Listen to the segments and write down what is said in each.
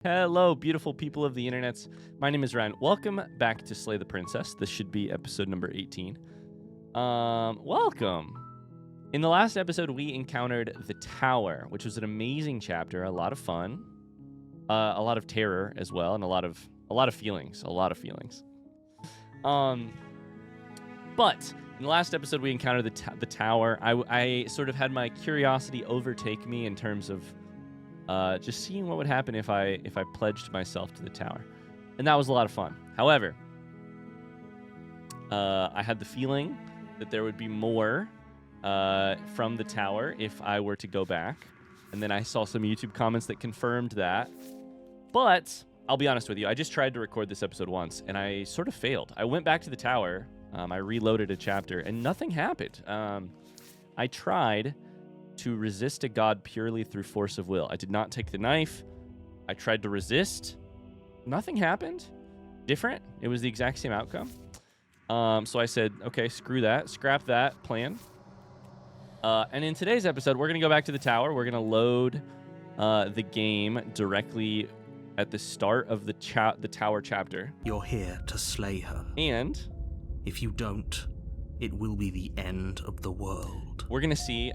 Hello, beautiful people of the internets. My name is Ryan. Welcome back to Slay the Princess. This should be episode number 18. Welcome. In the last episode, we encountered the Tower, which was an amazing chapter, a lot of fun, a lot of terror as well, and a lot of feelings, But in the last episode, we encountered the Tower. I sort of had my curiosity overtake me in terms of just seeing what would happen if I pledged myself to the Tower. And that was a lot of fun. However, I had the feeling that there would be more from the Tower if I were to go back. And then I saw some YouTube comments that confirmed that. But I'll be honest with you, I just tried to record this episode once, and I sort of failed. I went back to the Tower, I reloaded a chapter, and nothing happened. I tried to resist a god purely through force of will. I did not take the knife. I tried to resist. Nothing happened. Different. It was the exact same outcome. So I said, okay, screw that. Scrap that plan. And in today's episode, we're going to go back to the Tower. We're going to load the game directly at the start of the Tower chapter. You're here to slay her. And if you don't, it will be the end of the world. We're going to see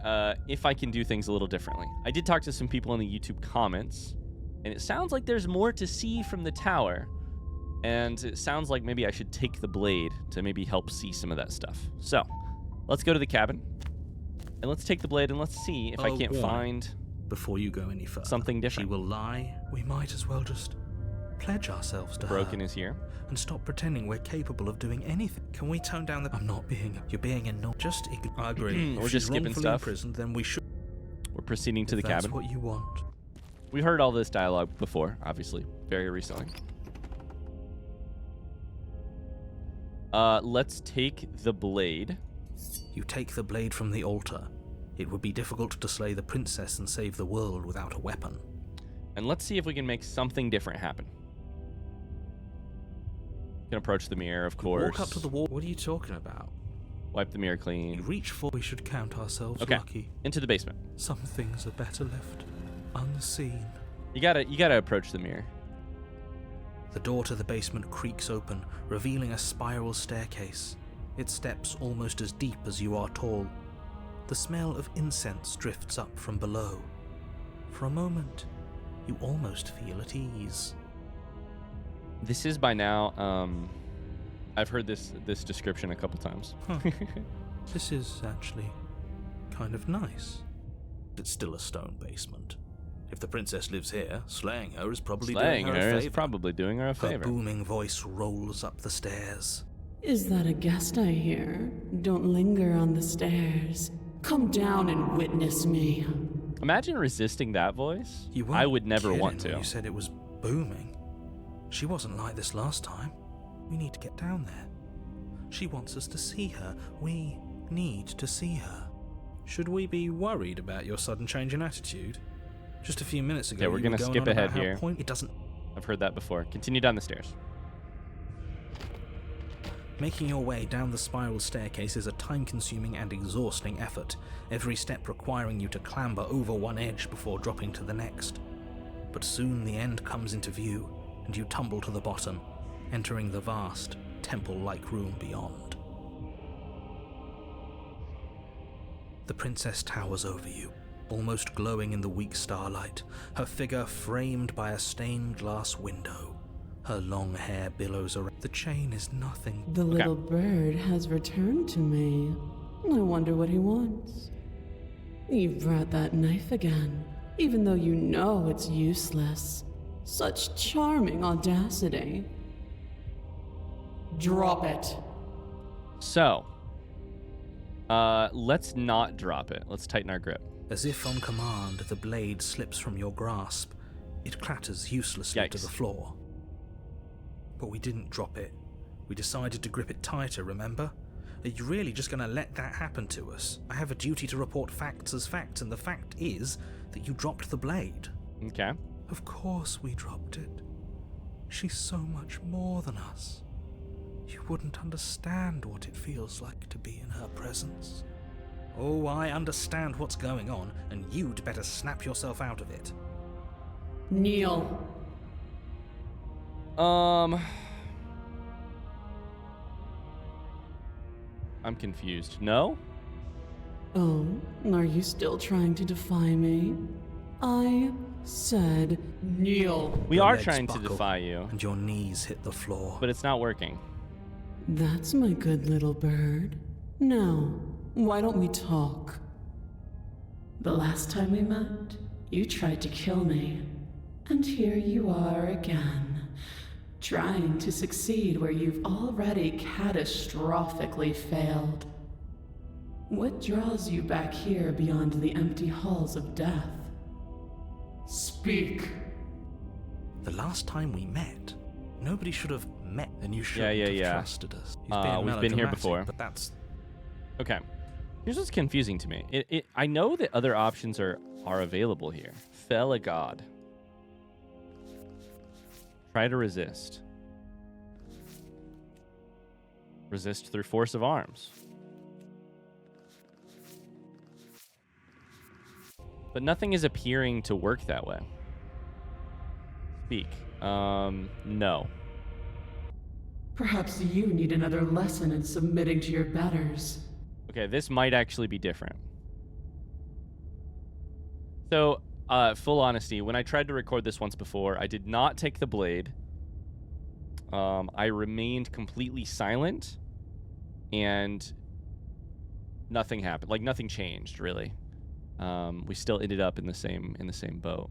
if I can do things a little differently. I did talk to some people in the YouTube comments, and it sounds like there's more to see from the Tower. And it sounds like maybe I should take the blade to maybe help see some of that stuff. So, let's go to the cabin, and let's take the blade, and let's see if I can't find... Before you go any further, something different. She will lie. We might as well just pledge ourselves to her. Broken is here. And stop pretending we're capable of doing anything. Can we tone down the... I'm not being... You're being not just... I agree. We're just skipping stuff. Imprisoned, then we should... We're proceeding to the cabin. That's what you want. We heard all this dialogue before, obviously, very recently. Let's take the blade. You take the blade from the altar. It would be difficult to slay the princess and save the world without a weapon. And let's see if we can make something different happen. You can approach the mirror, of course. Walk up to the wall. What are you talking about? Wipe the mirror clean. You reach for... We should count ourselves lucky. Into the basement. Some things are better left unseen. You gotta approach the mirror. The door to the basement creaks open, revealing a spiral staircase. Its steps almost as deep as you are tall. The smell of incense drifts up from below. For a moment, you almost feel at ease. This is by now, I've heard this description a couple times. Huh. This is actually kind of nice. It's still a stone basement. If the princess lives here, slaying her is probably doing her a favor. Her booming voice rolls up the stairs. Is that a guest I hear? Don't linger on the stairs. Come down and witness me. Imagine resisting that voice. I would never want to. You said it was booming. She wasn't like this last time. We need to get down there. She wants us to see her. We need to see her. Should we be worried about your sudden change in attitude? Just a few minutes ago, we're going to skip ahead here. It doesn't... I've heard that before. Continue down the stairs. Making your way down the spiral staircase is a time-consuming and exhausting effort, every step requiring you to clamber over one edge before dropping to the next. But soon the end comes into view, and you tumble to the bottom, entering the vast, temple-like room beyond. The princess towers over you, almost glowing in the weak starlight, her figure framed by a stained glass window. Her long hair billows around. The chain is nothing. The little bird has returned to me. I wonder what he wants. You've brought that knife again, even though you know it's useless. Such charming audacity. Drop it. So, let's not drop it. Let's tighten our grip. As if on command, the blade slips from your grasp. It clatters uselessly to the floor. But we didn't drop it. We decided to grip it tighter, remember? Are you really just going to let that happen to us? I have a duty to report facts as facts, and the fact is that you dropped the blade. Okay. Of course we dropped it. She's so much more than us. You wouldn't understand what it feels like to be in her presence. Oh, I understand what's going on, and you'd better snap yourself out of it. Kneel. I'm confused. No? Oh, are you still trying to defy me? I said kneel. We Your are legs trying to buckle, defy you, and your knees hit the floor. but it's not working. That's my good little bird. Now, why don't we talk? The last time we met, you tried to kill me. And here you are again, trying to succeed where you've already catastrophically failed. What draws you back here beyond the empty halls of death? Speak. The last time we met, nobody should have met, and you should Yeah. have trusted us. He's We've been here melodramatic, before. But that's Okay. Here's what's confusing to me. I know that other options are available here. Fell a god. Try to resist. Resist through force of arms. But nothing is appearing to work that way. Speak. No. Perhaps you need another lesson in submitting to your betters. Okay, this might actually be different. So, full honesty, when I tried to record this once before, I did not take the blade. I remained completely silent, and nothing happened. Like, nothing changed, really. We still ended up in the same boat.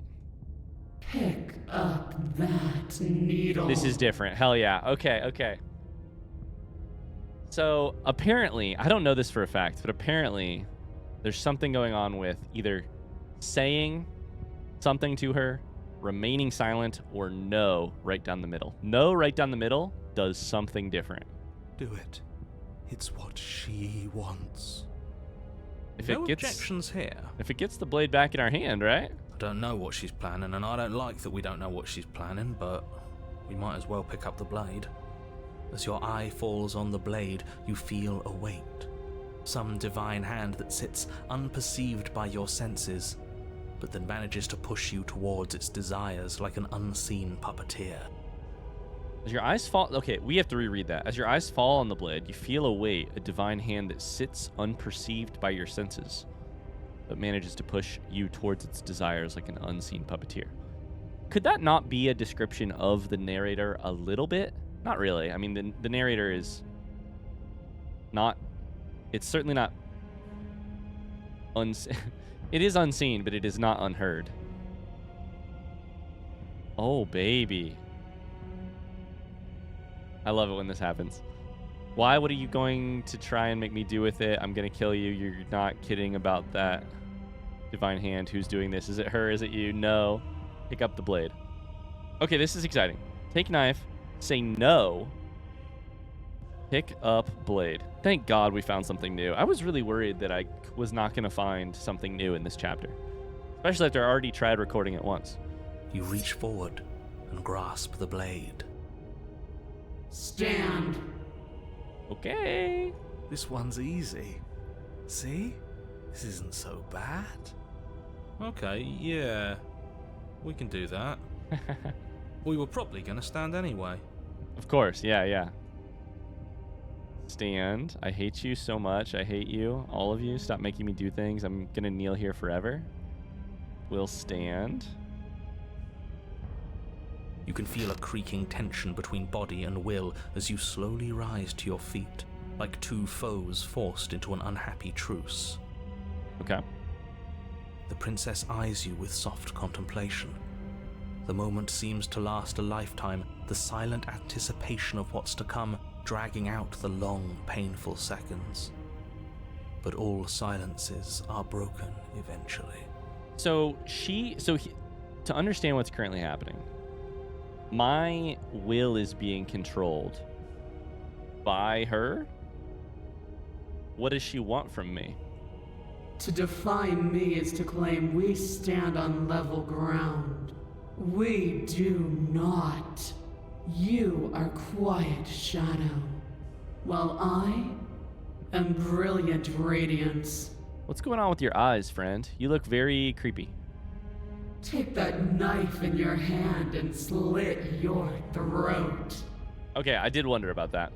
Pick up that needle. This is different. Hell yeah. Okay. So, apparently, I don't know this for a fact, but apparently there's something going on with either saying something to her, remaining silent, or no right down the middle. No right down the middle does something different. do it. It's what she wants. If No it gets objections here. If it gets the blade back in our hand, right? I don't know what she's planning, and I don't like that we don't know what she's planning, but we might as well pick up the blade. As your eye falls on the blade, you feel a weight. Some divine hand that sits unperceived by your senses, but then manages to push you towards its desires like an unseen puppeteer. As your eyes fall... Okay, we have to reread that. As your eyes fall on the blade, you feel a weight, a divine hand that sits unperceived by your senses, but manages to push you towards its desires like an unseen puppeteer. Could that not be a description of the narrator a little bit? Not really. I mean, the narrator is not... It's certainly not... It is unseen, but it is not unheard. Oh, baby. I love it when this happens. Why? What are you going to try and make me do with it? I'm going to kill you. You're not kidding about that divine hand. Who's doing this? Is it her? Is it you? No. Pick up the blade. Okay, this is exciting. Take knife. Say no. Pick up blade. Thank God we found something new. I was really worried that I was not going to find something new in this chapter, especially after I already tried recording it once. You reach forward and grasp the blade. Stand. Okay. This one's easy. See? This isn't so bad. Okay, yeah. We can do that. We were probably going to stand anyway. Of course, yeah. Stand. I hate you so much. I hate you. All of you. Stop making me do things. I'm going to kneel here forever. We'll stand. You can feel a creaking tension between body and will as you slowly rise to your feet, like two foes forced into an unhappy truce. Okay. The princess eyes you with soft contemplation. The moment seems to last a lifetime, the silent anticipation of what's to come dragging out the long, painful seconds. But all silences are broken eventually. So to understand what's currently happening, my will is being controlled by her. What does she want from me? To defy me is to claim we stand on level ground. We do not. You are quiet shadow, while I am brilliant radiance. What's going on with your eyes, friend? You look very creepy. take that knife in your hand and slit your throat. Okay, I did wonder about that.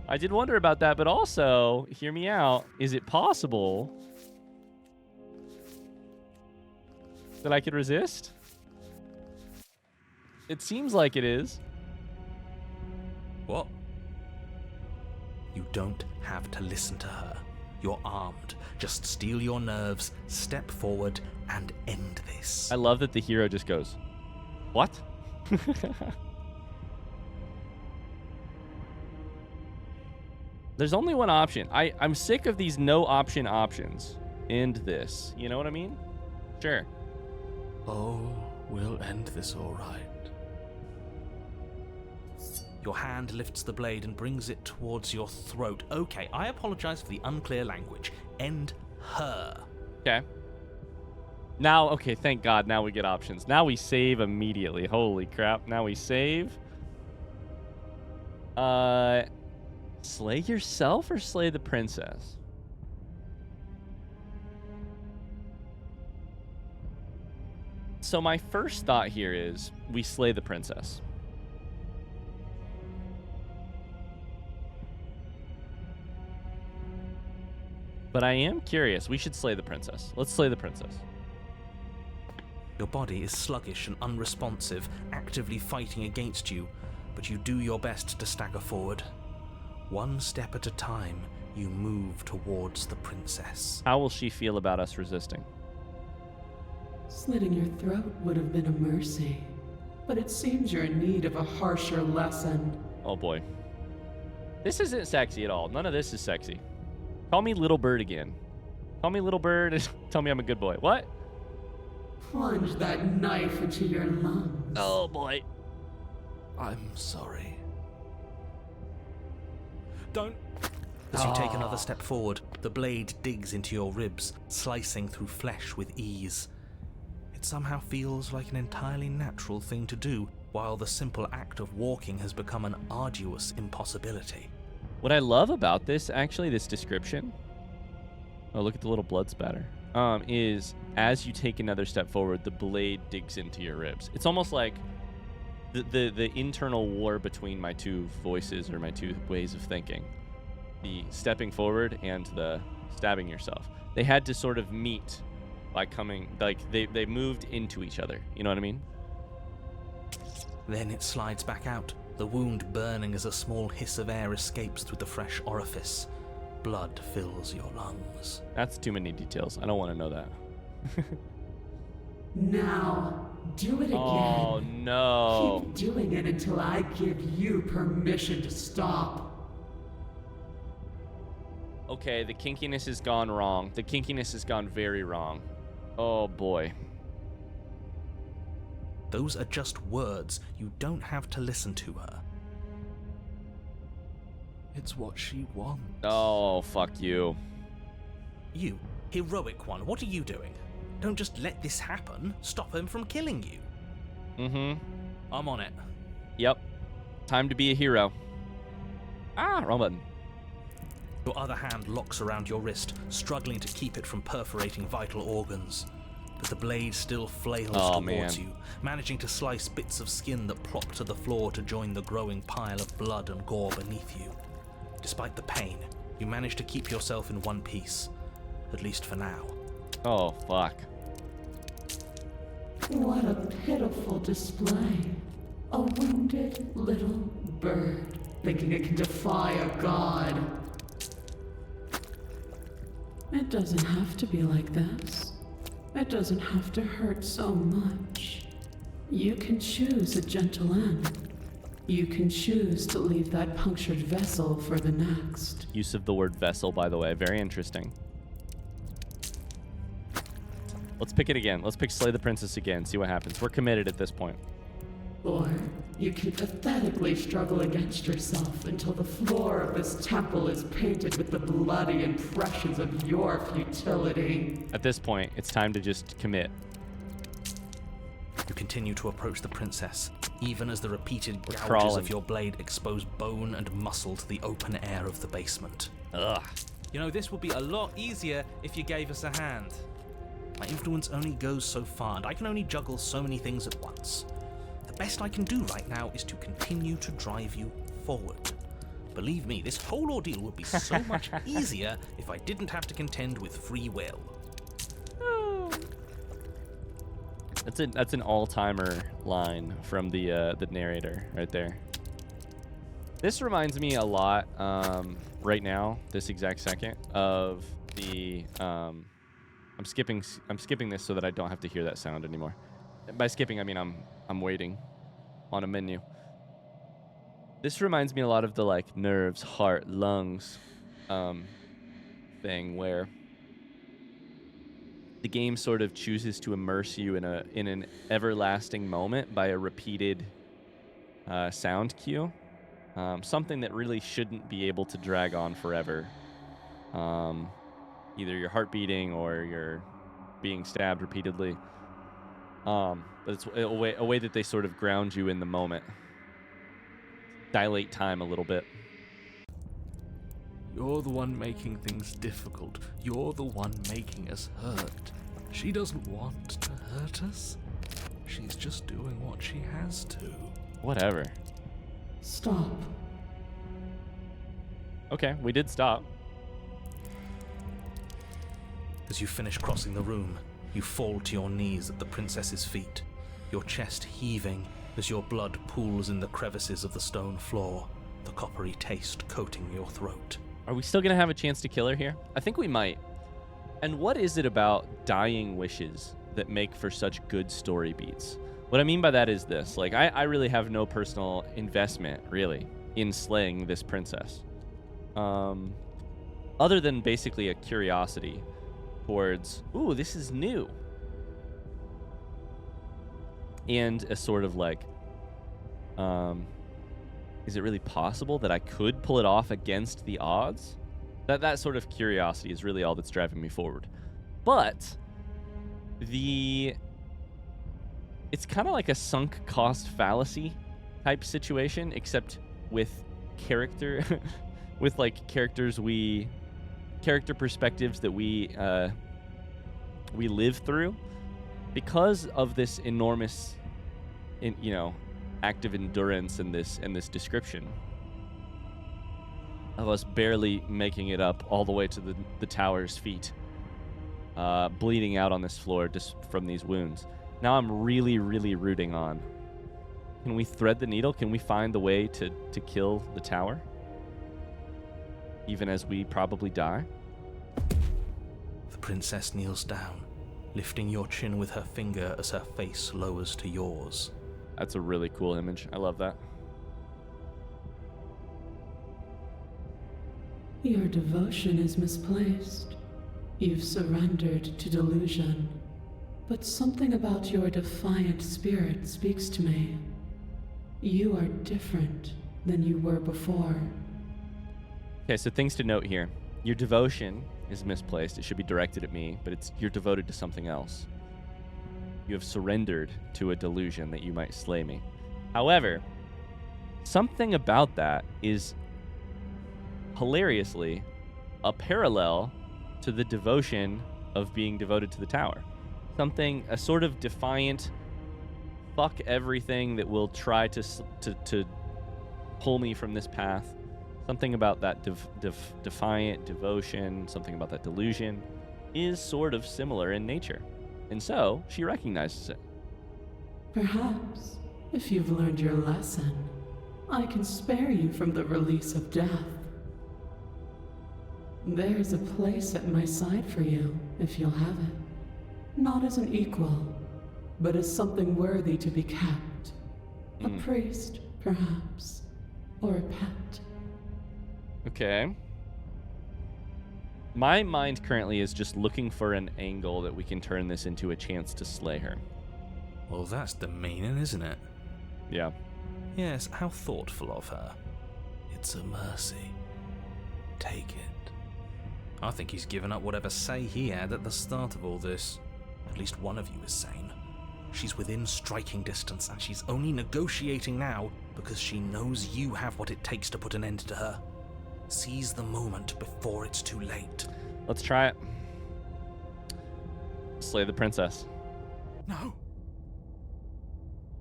I did wonder about that, but also, hear me out. Is it possible that I could resist? It seems like it is. What? You don't have to listen to her. You're armed. Just steel your nerves, step forward, and end this. I love that the hero just goes, what? There's only one option. I'm sick of these no option options. End this. You know what I mean? Sure. Oh, we'll end this all right. Your hand lifts the blade and brings it towards your throat. Okay, I apologize for the unclear language. End her. Okay. Now, okay, thank God, now we get options. Now we save immediately. Holy crap. Now we save. Slay yourself or slay the princess? So my first thought here is we slay the princess. But I am curious. We should slay the princess. Let's slay the princess. Your body is sluggish and unresponsive, actively fighting against you, but you do your best to stagger forward. One step at a time, you move towards the princess. How will she feel about us resisting? Slitting your throat would have been a mercy, but it seems you're in need of a harsher lesson. Oh boy. This isn't sexy at all. None of this is sexy. Call me Little Bird again. Call me Little Bird and tell me I'm a good boy. What? Plunge that knife into your lungs. Oh boy. I'm sorry. Don't. As you take another step forward, the blade digs into your ribs, slicing through flesh with ease. It somehow feels like an entirely natural thing to do, while the simple act of walking has become an arduous impossibility. What I love about this, actually, this description, oh, look at the little blood spatter, is as you take another step forward, the blade digs into your ribs. It's almost like the internal war between my two voices or my two ways of thinking. The stepping forward and the stabbing yourself. They had to sort of meet by coming, like they moved into each other. You know what I mean? Then it slides back out, the wound burning as a small hiss of air escapes through the fresh orifice. Blood fills your lungs. That's too many details. I don't want to know that. Now, do it again. Oh, no. Keep doing it until I give you permission to stop. Okay, the kinkiness has gone wrong. The kinkiness has gone very wrong. Oh, boy. Those are just words. You don't have to listen to her. It's what she wants. Oh, fuck you. You, heroic one, what are you doing? Don't just let this happen. Stop him from killing you. Mm-hmm. I'm on it. Yep. Time to be a hero. Ah, wrong button. Your other hand locks around your wrist, struggling to keep it from perforating vital organs. But the blade still flails towards you, managing to slice bits of skin that plop to the floor to join the growing pile of blood and gore beneath you. Despite the pain, you manage to keep yourself in one piece, at least for now. Oh, fuck. What a pitiful display. A wounded little bird, thinking it can defy a god. It doesn't have to be like this. It doesn't have to hurt so much. You can choose a gentle end. You can choose to leave that punctured vessel for the next. Use of the word vessel, by the way. Very interesting. Let's pick it again. Let's pick Slay the Princess again. See what happens. We're committed at this point. Or you can pathetically struggle against yourself until the floor of this temple is painted with the bloody impressions of your futility. At this point, it's time to just commit. You continue to approach the princess, even as the repeated gouges crawling. of your blade expose bone and muscle to the open air of the basement. Ugh. You know, this would be a lot easier if you gave us a hand. My influence only goes so far, and I can only juggle so many things at once. The best I can do right now is to continue to drive you forward. Believe me, this whole ordeal would be so much easier if I didn't have to contend with free will. That's an all-timer line from the narrator right there. This reminds me a lot right now, this exact second, of the I'm skipping this so that I don't have to hear that sound anymore. By skipping, I mean I'm waiting on a menu. This reminds me a lot of the like nerves, heart, lungs thing where the game sort of chooses to immerse you in an everlasting moment by a repeated sound cue. Something that really shouldn't be able to drag on forever. Either you're heart beating or you're being stabbed repeatedly. But it's a way that they sort of ground you in the moment. Dilate time a little bit. You're the one making things difficult. You're the one making us hurt. She doesn't want to hurt us. She's just doing what she has to. Whatever. Stop. Okay, we did stop. As you finish crossing the room, you fall to your knees at the princess's feet, your chest heaving as your blood pools in the crevices of the stone floor, the coppery taste coating your throat. Are we still going to have a chance to kill her here? I think we might. And what is it about dying wishes that make for such good story beats? What I mean by that is this. Like, I really have no personal investment, really, in slaying this princess. Other than basically a curiosity towards, ooh, this is new. And a sort of like, is it really possible that I could pull it off against the odds? That sort of curiosity is really all that's driving me forward. But it's kind of like a sunk cost fallacy type situation, except with character, with like character perspectives that we live through, because of this enormous, act of endurance in this description of us barely making it up all the way to the tower's feet, bleeding out on this floor just from these wounds. Now I'm really, really rooting on. Can we thread the needle? Can we find the way to kill the tower? Even as we probably die? The princess kneels down, lifting your chin with her finger as her face lowers to yours. That's a really cool image. I love that. Your devotion is misplaced. You've surrendered to delusion. But something about your defiant spirit speaks to me. You are different than you were before. Okay, so things to note here. Your devotion is misplaced. It should be directed at me, but you're devoted to something else. You have surrendered to a delusion that you might slay me. However, something about that is hilariously a parallel to the devotion of being devoted to the tower. A sort of defiant, fuck everything that will try to pull me from this path. Something about that defiant devotion, something about that delusion is sort of similar in nature. And so she recognizes it. Perhaps, if you've learned your lesson, I can spare you from the release of death. There's a place at my side for you, if you'll have it. Not as an equal, but as something worthy to be kept. A priest, perhaps, or a pet. Okay. My mind currently is just looking for an angle that we can turn this into a chance to slay her. Well, that's the meaning, isn't it? Yeah. Yes, how thoughtful of her. It's a mercy. Take it. I think he's given up whatever say he had at the start of all this. At least one of you is sane. She's within striking distance, and she's only negotiating now because she knows you have what it takes to put an end to her. Seize the moment before it's too late. Let's try it. Slay the princess. No.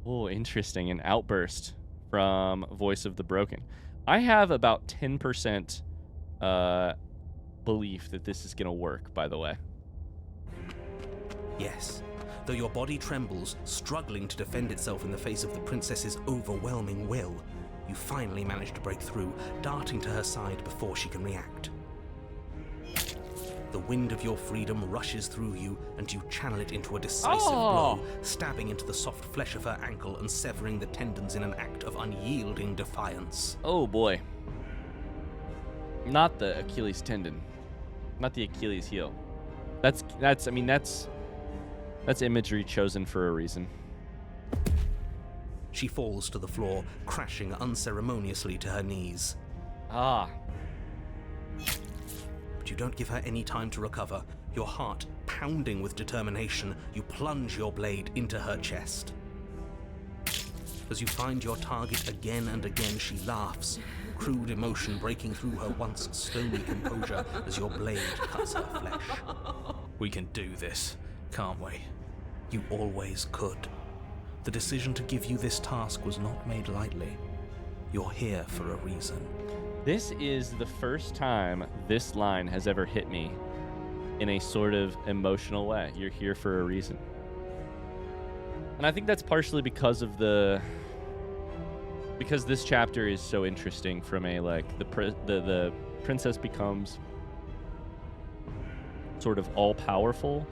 Oh, interesting. An outburst from Voice of the Broken. I have about 10% belief that this is going to work, by the way. Yes. Though your body trembles, struggling to defend itself in the face of the princess's overwhelming will, you finally manage to break through, darting to her side before she can react. The wind of your freedom rushes through you, and you channel it into a decisive blow, stabbing into the soft flesh of her ankle and severing the tendons in an act of unyielding defiance. Oh boy. Not the Achilles tendon. Not the Achilles heel. That's imagery chosen for a reason. She falls to the floor, crashing unceremoniously to her knees. Ah. But you don't give her any time to recover. Your heart pounding with determination, you plunge your blade into her chest. As you find your target again and again, she laughs, crude emotion breaking through her once stony composure as your blade cuts her flesh. We can do this, can't we? You always could. The decision to give you this task was not made lightly. You're here for a reason. This is the first time this line has ever hit me in a sort of emotional way. You're here for a reason. And I think that's partially because of because this chapter is so interesting from a, like, the princess becomes sort of all-powerful,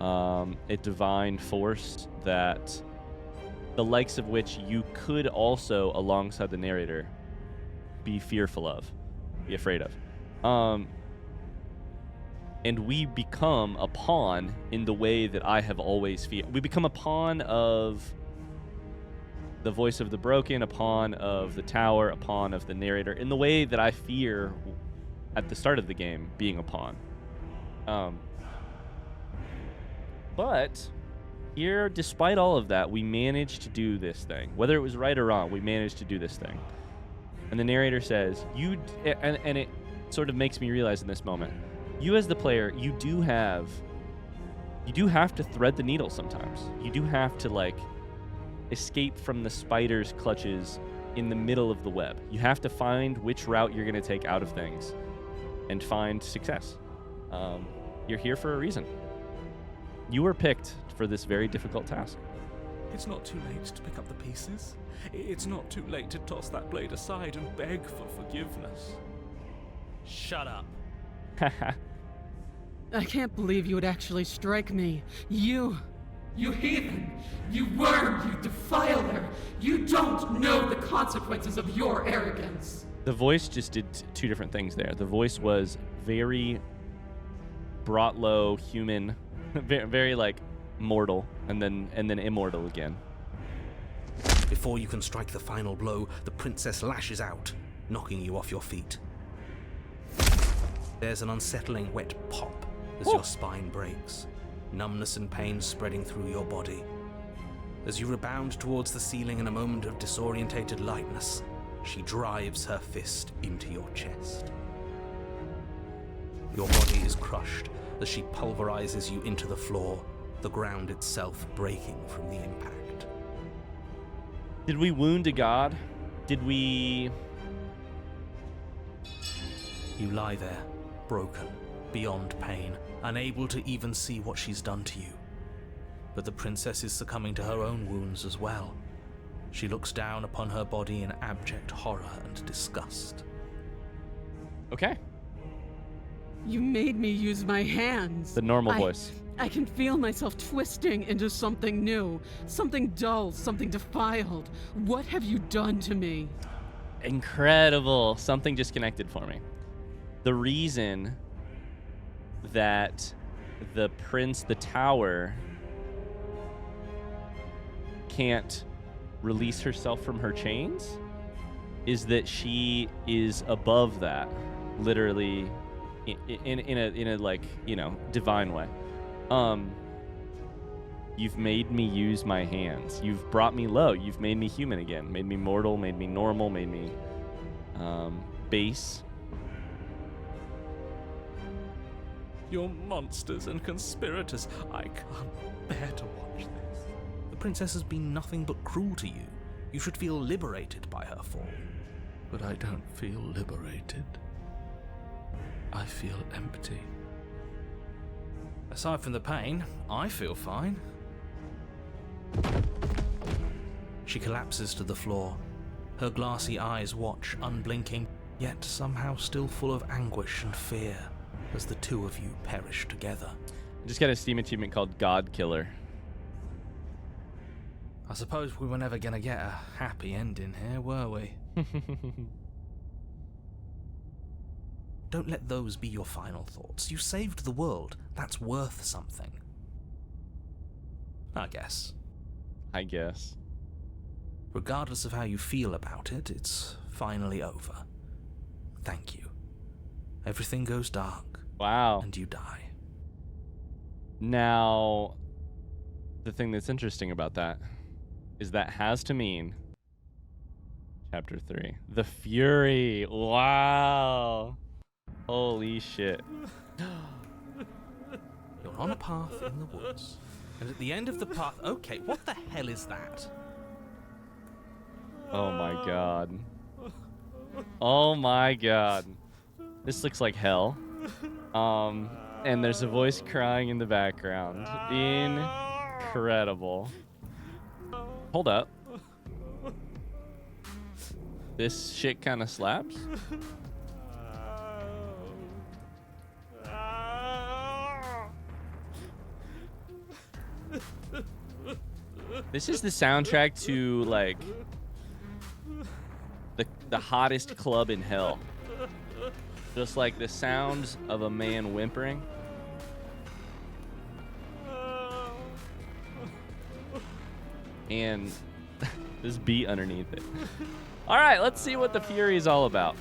a divine force that the likes of which you could also, alongside the narrator, be fearful of, be afraid of. And we become a pawn in the way that I have always felt. We become a pawn of the Voice of the Broken, a pawn of the Tower, a pawn of the narrator, in the way that I fear at the start of the game being a pawn. But here, despite all of that, we managed to do this thing. Whether it was right or wrong, we managed to do this thing. And the narrator says, and it sort of makes me realize in this moment, you as the player, you do have to thread the needle sometimes. You do have to, like, escape from the spider's clutches in the middle of the web. You have to find which route you're going to take out of things and find success. You're here for a reason. You were picked for this very difficult task. It's not too late to pick up the pieces. It's not too late to toss that blade aside and beg for forgiveness. Shut up. I can't believe you would actually strike me. You heathen! You worm! You defiler! You don't know the consequences of your arrogance! The voice just did two different things there. The voice was very brought low, human, very like mortal, and then immortal again. Before you can strike the final blow, the princess lashes out, knocking you off your feet. There's an unsettling wet pop as your spine breaks, numbness and pain spreading through your body. As you rebound towards the ceiling in a moment of disorientated lightness, she drives her fist into your chest. Your body is crushed as she pulverizes you into the floor, the ground itself breaking from the impact. Did we wound a god? Did we... You lie there, broken, beyond pain, unable to even see what she's done to you. But the princess is succumbing to her own wounds as well. She looks down upon her body in abject horror and disgust. Okay. You made me use my hands. The normal voice. I can feel myself twisting into something new, something dull, something defiled. What have you done to me? Incredible. Something just connected for me. The reason that the tower, can't release herself from her chains is that she is above that, literally, in a like, you know, divine way. You've made me use my hands. You've brought me low. You've made me human again. Made me mortal. Made me normal. Made me base. You're monsters and conspirators. I can't bear to watch this. The princess has been nothing but cruel to you. You should feel liberated by her fall. But I don't feel liberated. I feel empty. Aside from the pain, I feel fine. She collapses to the floor. Her glassy eyes watch, unblinking, yet somehow still full of anguish and fear, as the two of you perish together. I just got a Steam achievement called God Killer. I suppose we were never going to get a happy ending here, were we? Don't let those be your final thoughts. You saved the world. That's worth something. I guess. Regardless of how you feel about it, it's finally over. Thank you. Everything goes dark. Wow. And you die. Now, the thing that's interesting about that is that has to mean Chapter 3. The Fury. Wow. Holy shit. You're on a path in the woods. And at the end of the path... Okay, what the hell is that? Oh my god. Oh my god. This looks like hell. And there's a voice crying in the background. Incredible. Hold up. This shit kind of slaps. This is the soundtrack to, like, the hottest club in hell. Just like the sounds of a man whimpering. And this beat underneath it. All right, let's see what the Fury is all about.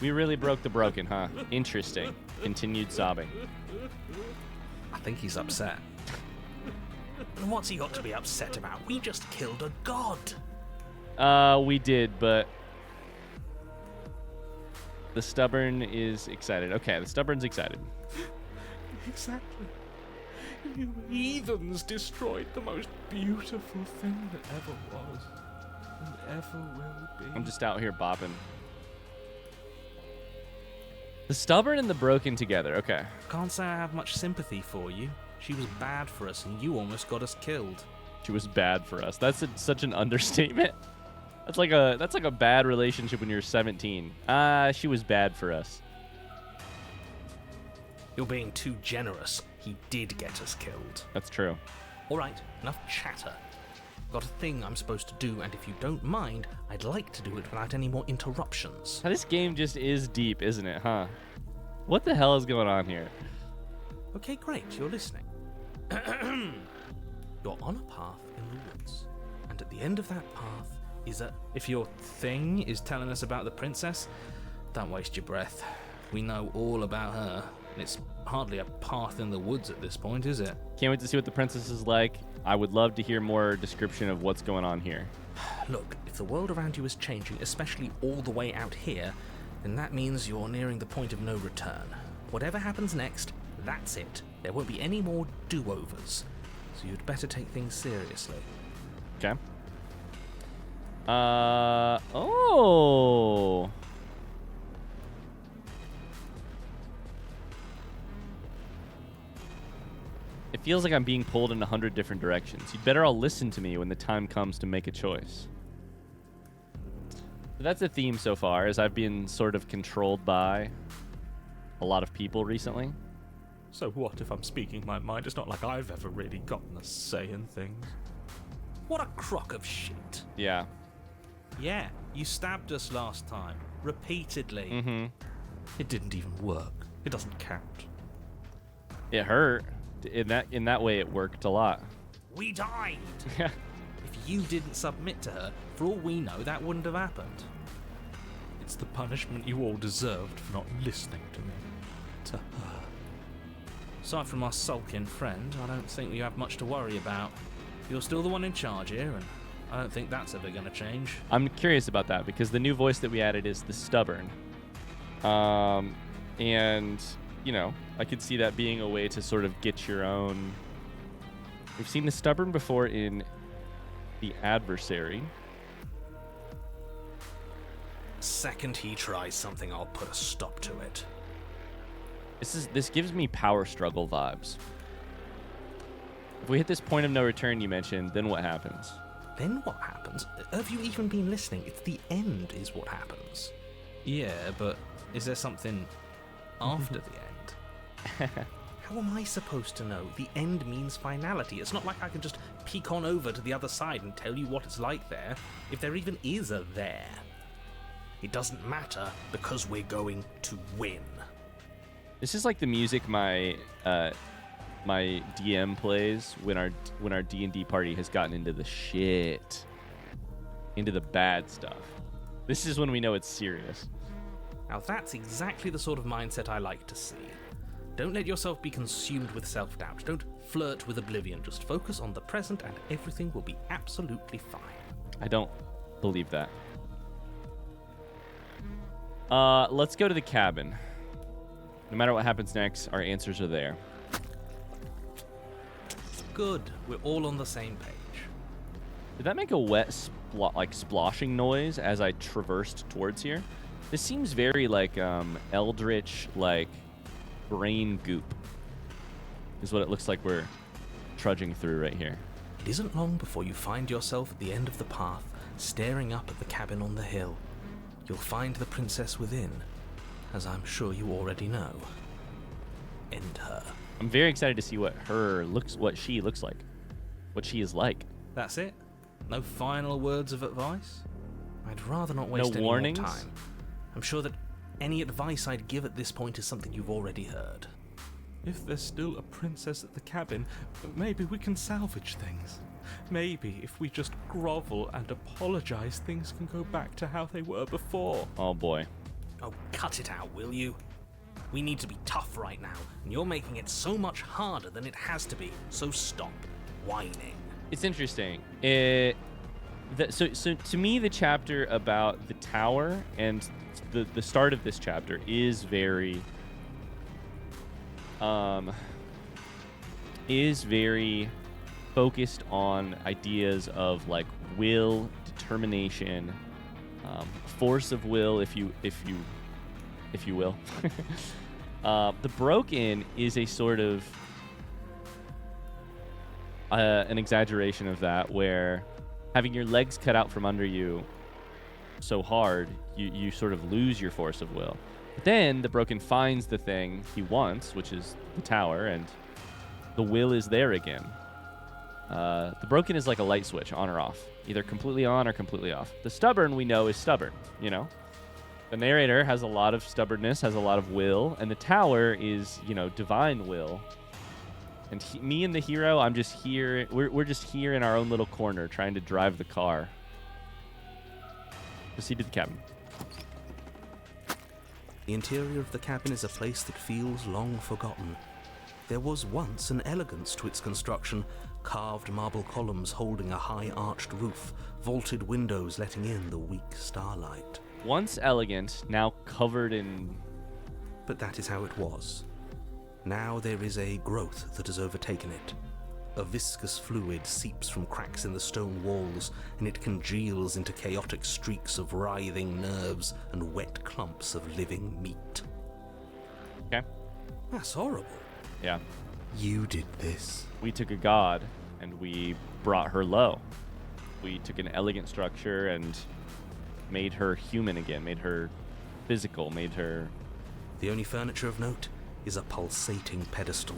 We really broke the broken, huh? Interesting. Continued sobbing. I think he's upset. And what's he got to be upset about? We just killed a god. We did, but the stubborn is excited. Okay, the stubborn's excited. Exactly. You heathens destroyed the most beautiful thing that ever was and ever will be. I'm just out here bopping. The stubborn and the broken together. Okay. Can't say I have much sympathy for you. She was bad for us and you almost got us killed. She was bad for us. That's such an understatement. That's like a bad relationship when you're 17. She was bad for us. You're being too generous. He did get us killed. That's true. All right, enough chatter. Got a thing I'm supposed to do, and if you don't mind, I'd like to do it without any more interruptions. Now, this game just is deep, isn't it, huh? What the hell is going on here? Okay, great, you're listening. You're on a path in the woods, and at the end of that path is a... If your thing is telling us about the princess, don't waste your breath. We know all about her. It's hardly a path in the woods at this point, is it? Can't wait to see what the princess is like. I would love to hear more description of what's going on here. Look, if the world around you is changing, especially all the way out here, then that means you're nearing the point of no return. Whatever happens next, that's it. There won't be any more do-overs. So you'd better take things seriously. Okay. Oh. It feels like I'm being pulled in 100 different directions. You'd better all listen to me when the time comes to make a choice. So that's the theme so far, as I've been sort of controlled by a lot of people recently. So what if I'm speaking my mind? It's not like I've ever really gotten a say in things. What a crock of shit. Yeah. Yeah, you stabbed us last time. Repeatedly. Mm-hmm. It didn't even work. It doesn't count. It hurt. In that way, it worked a lot. We died! Yeah. If you didn't submit to her, for all we know, that wouldn't have happened. It's the punishment you all deserved for not listening to me. To her. Aside from our sulking friend, I don't think we have much to worry about. You're still the one in charge here, and I don't think that's ever going to change. I'm curious about that, because the new voice that we added is the stubborn. And, you know, I could see that being a way to sort of get your own... We've seen the stubborn before in the adversary. Second he tries something, I'll put a stop to it. This gives me power struggle vibes. If we hit this point of no return you mentioned, then what happens? Then what happens? Have you even been listening? It's the end is what happens. Yeah, but is there something after the end? How am I supposed to know? The end means finality. It's not like I can just peek on over to the other side and tell you what it's like there, if there even is a there. It doesn't matter because we're going to win. This is like the music my my DM plays when our D&D party has gotten into the shit, into the bad stuff. This is when we know it's serious. Now that's exactly the sort of mindset I like to see. Don't let yourself be consumed with self-doubt. Don't flirt with oblivion. Just focus on the present and everything will be absolutely fine. I don't believe that. Let's go to the cabin. No matter what happens next, our answers are there. Good. We're all on the same page. Did that make a wet sploshing noise as I traversed towards here? This seems very like eldritch, like brain goop is what it looks like we're trudging through right here. It isn't long before you find yourself at the end of the path, staring up at the cabin on the hill. You'll find the princess within, as I'm sure you already know. End her. I'm very excited to see what she looks like, what she is like. That's it? No final words of advice? I'd rather not waste any warnings? more time. I'm sure that any advice I'd give at this point is something you've already heard. If there's still a princess at the cabin, maybe we can salvage things. Maybe if we just grovel and apologize, things can go back to how they were before. Oh boy. Oh, cut it out, will you? We need to be tough right now, and you're making it so much harder than it has to be, so stop whining. It's interesting. So to me, the chapter about the tower and the start of this chapter is very focused on ideas of like will, determination, force of will, if you will. The broken is a sort of an exaggeration of that, where having your legs cut out from under you so hard, you sort of lose your force of will. But then the broken finds the thing he wants, which is the tower, and the will is there again. The broken is like a light switch, on or off, either completely on or completely off. The stubborn, we know, is stubborn, you know? The narrator has a lot of stubbornness, has a lot of will, and the tower is, you know, divine will. And me and the hero, I'm just here. We're just here in our own little corner trying to drive the car. Proceed to the cabin. The interior of the cabin is a place that feels long forgotten. There was once an elegance to its construction, carved marble columns holding a high arched roof, vaulted windows letting in the weak starlight. Once elegant, now covered in... But that is how it was. Now there is a growth that has overtaken it. A viscous fluid seeps from cracks in the stone walls, and it congeals into chaotic streaks of writhing nerves and wet clumps of living meat. Okay. That's horrible. Yeah. You did this. We took a god, and we brought her low. We took an elegant structure and made her human again, made her physical, made her... The only furniture of note is a pulsating pedestal,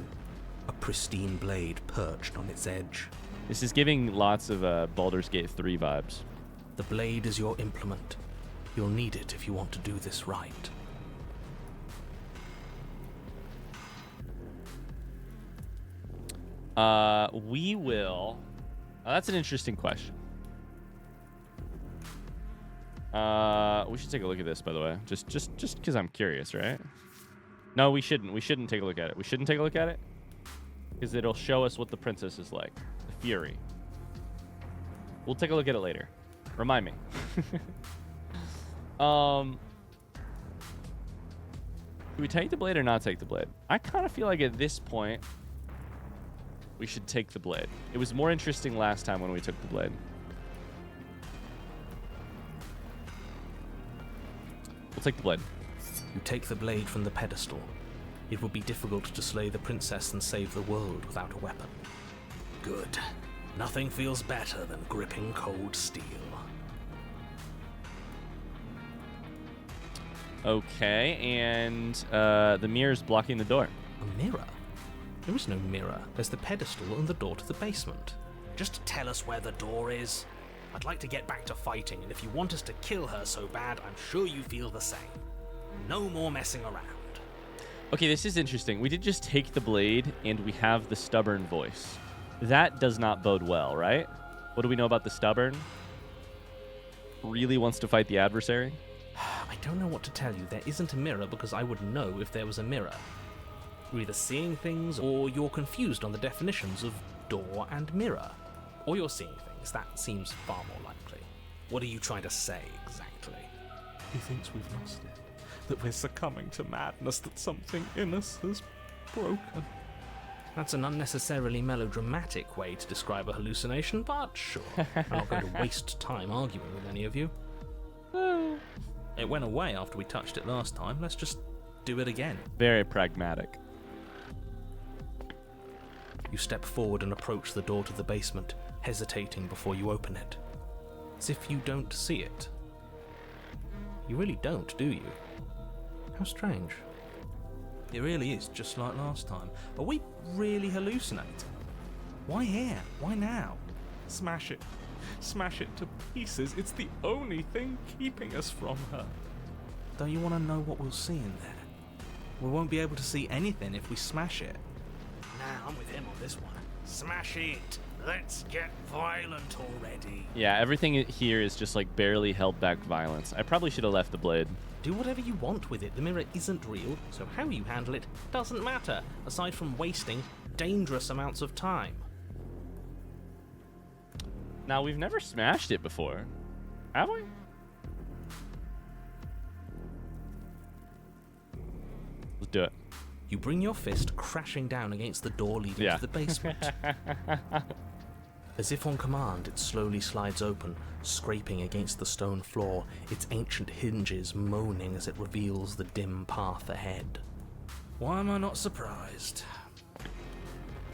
a pristine blade perched on its edge. This is giving lots of Baldur's Gate 3 vibes. The blade is your implement. You'll need it if you want to do this right. We will... that's an interesting question. We should take a look at this, by the way. Just because I'm curious, right? No, we shouldn't. We shouldn't take a look at it. We shouldn't take a look at it because it'll show us what the princess is like. The Fury. We'll take a look at it later. Remind me. Do we take the blade or not take the blade? I kind of feel like at this point, we should take the blade. It was more interesting last time when we took the blade. We'll take the blade. You take the blade from the pedestal. It would be difficult to slay the princess and save the world without a weapon. Good. Nothing feels better than gripping cold steel. Okay, and the mirror's blocking the door. A mirror? There is no mirror. There's the pedestal and the door to the basement. Just tell us where the door is. I'd like to get back to fighting, and if you want us to kill her so bad, I'm sure you feel the same. No more messing around. Okay, this is interesting. We did just take the blade, and we have the stubborn voice. That does not bode well, right? What do we know about the stubborn? Really wants to fight the adversary? I don't know what to tell you. There isn't a mirror because I would know if there was a mirror. You're either seeing things or you're confused on the definitions of door and mirror. Or you're seeing things. That seems far more likely. What are you trying to say exactly? He thinks we've lost it. That we're succumbing to madness, that something in us has broken. That's an unnecessarily melodramatic way to describe a hallucination, but sure. I'm not going to waste time arguing with any of you. It went away after we touched it last time. Let's just do it again. Very pragmatic. You step forward and approach the door to the basement, hesitating before you open it. As if you don't see it. You really don't, do you? How strange. It really is just like last time. Are we really hallucinating? Why here? Why now? Smash it. Smash it to pieces. It's the only thing keeping us from her. Don't you want to know what we'll see in there? We won't be able to see anything if we smash it. Nah, I'm with him on this one. Smash it. Let's get violent already. Yeah, everything here is just like barely held back violence. I probably should have left the blade. Do whatever you want with it. The mirror isn't real, so how you handle it doesn't matter, aside from wasting dangerous amounts of time. Now, we've never smashed it before, have we? Let's do it. You bring your fist crashing down against the door leading to the basement. As if on command, it slowly slides open, scraping against the stone floor, its ancient hinges moaning as it reveals the dim path ahead. Why am I not surprised?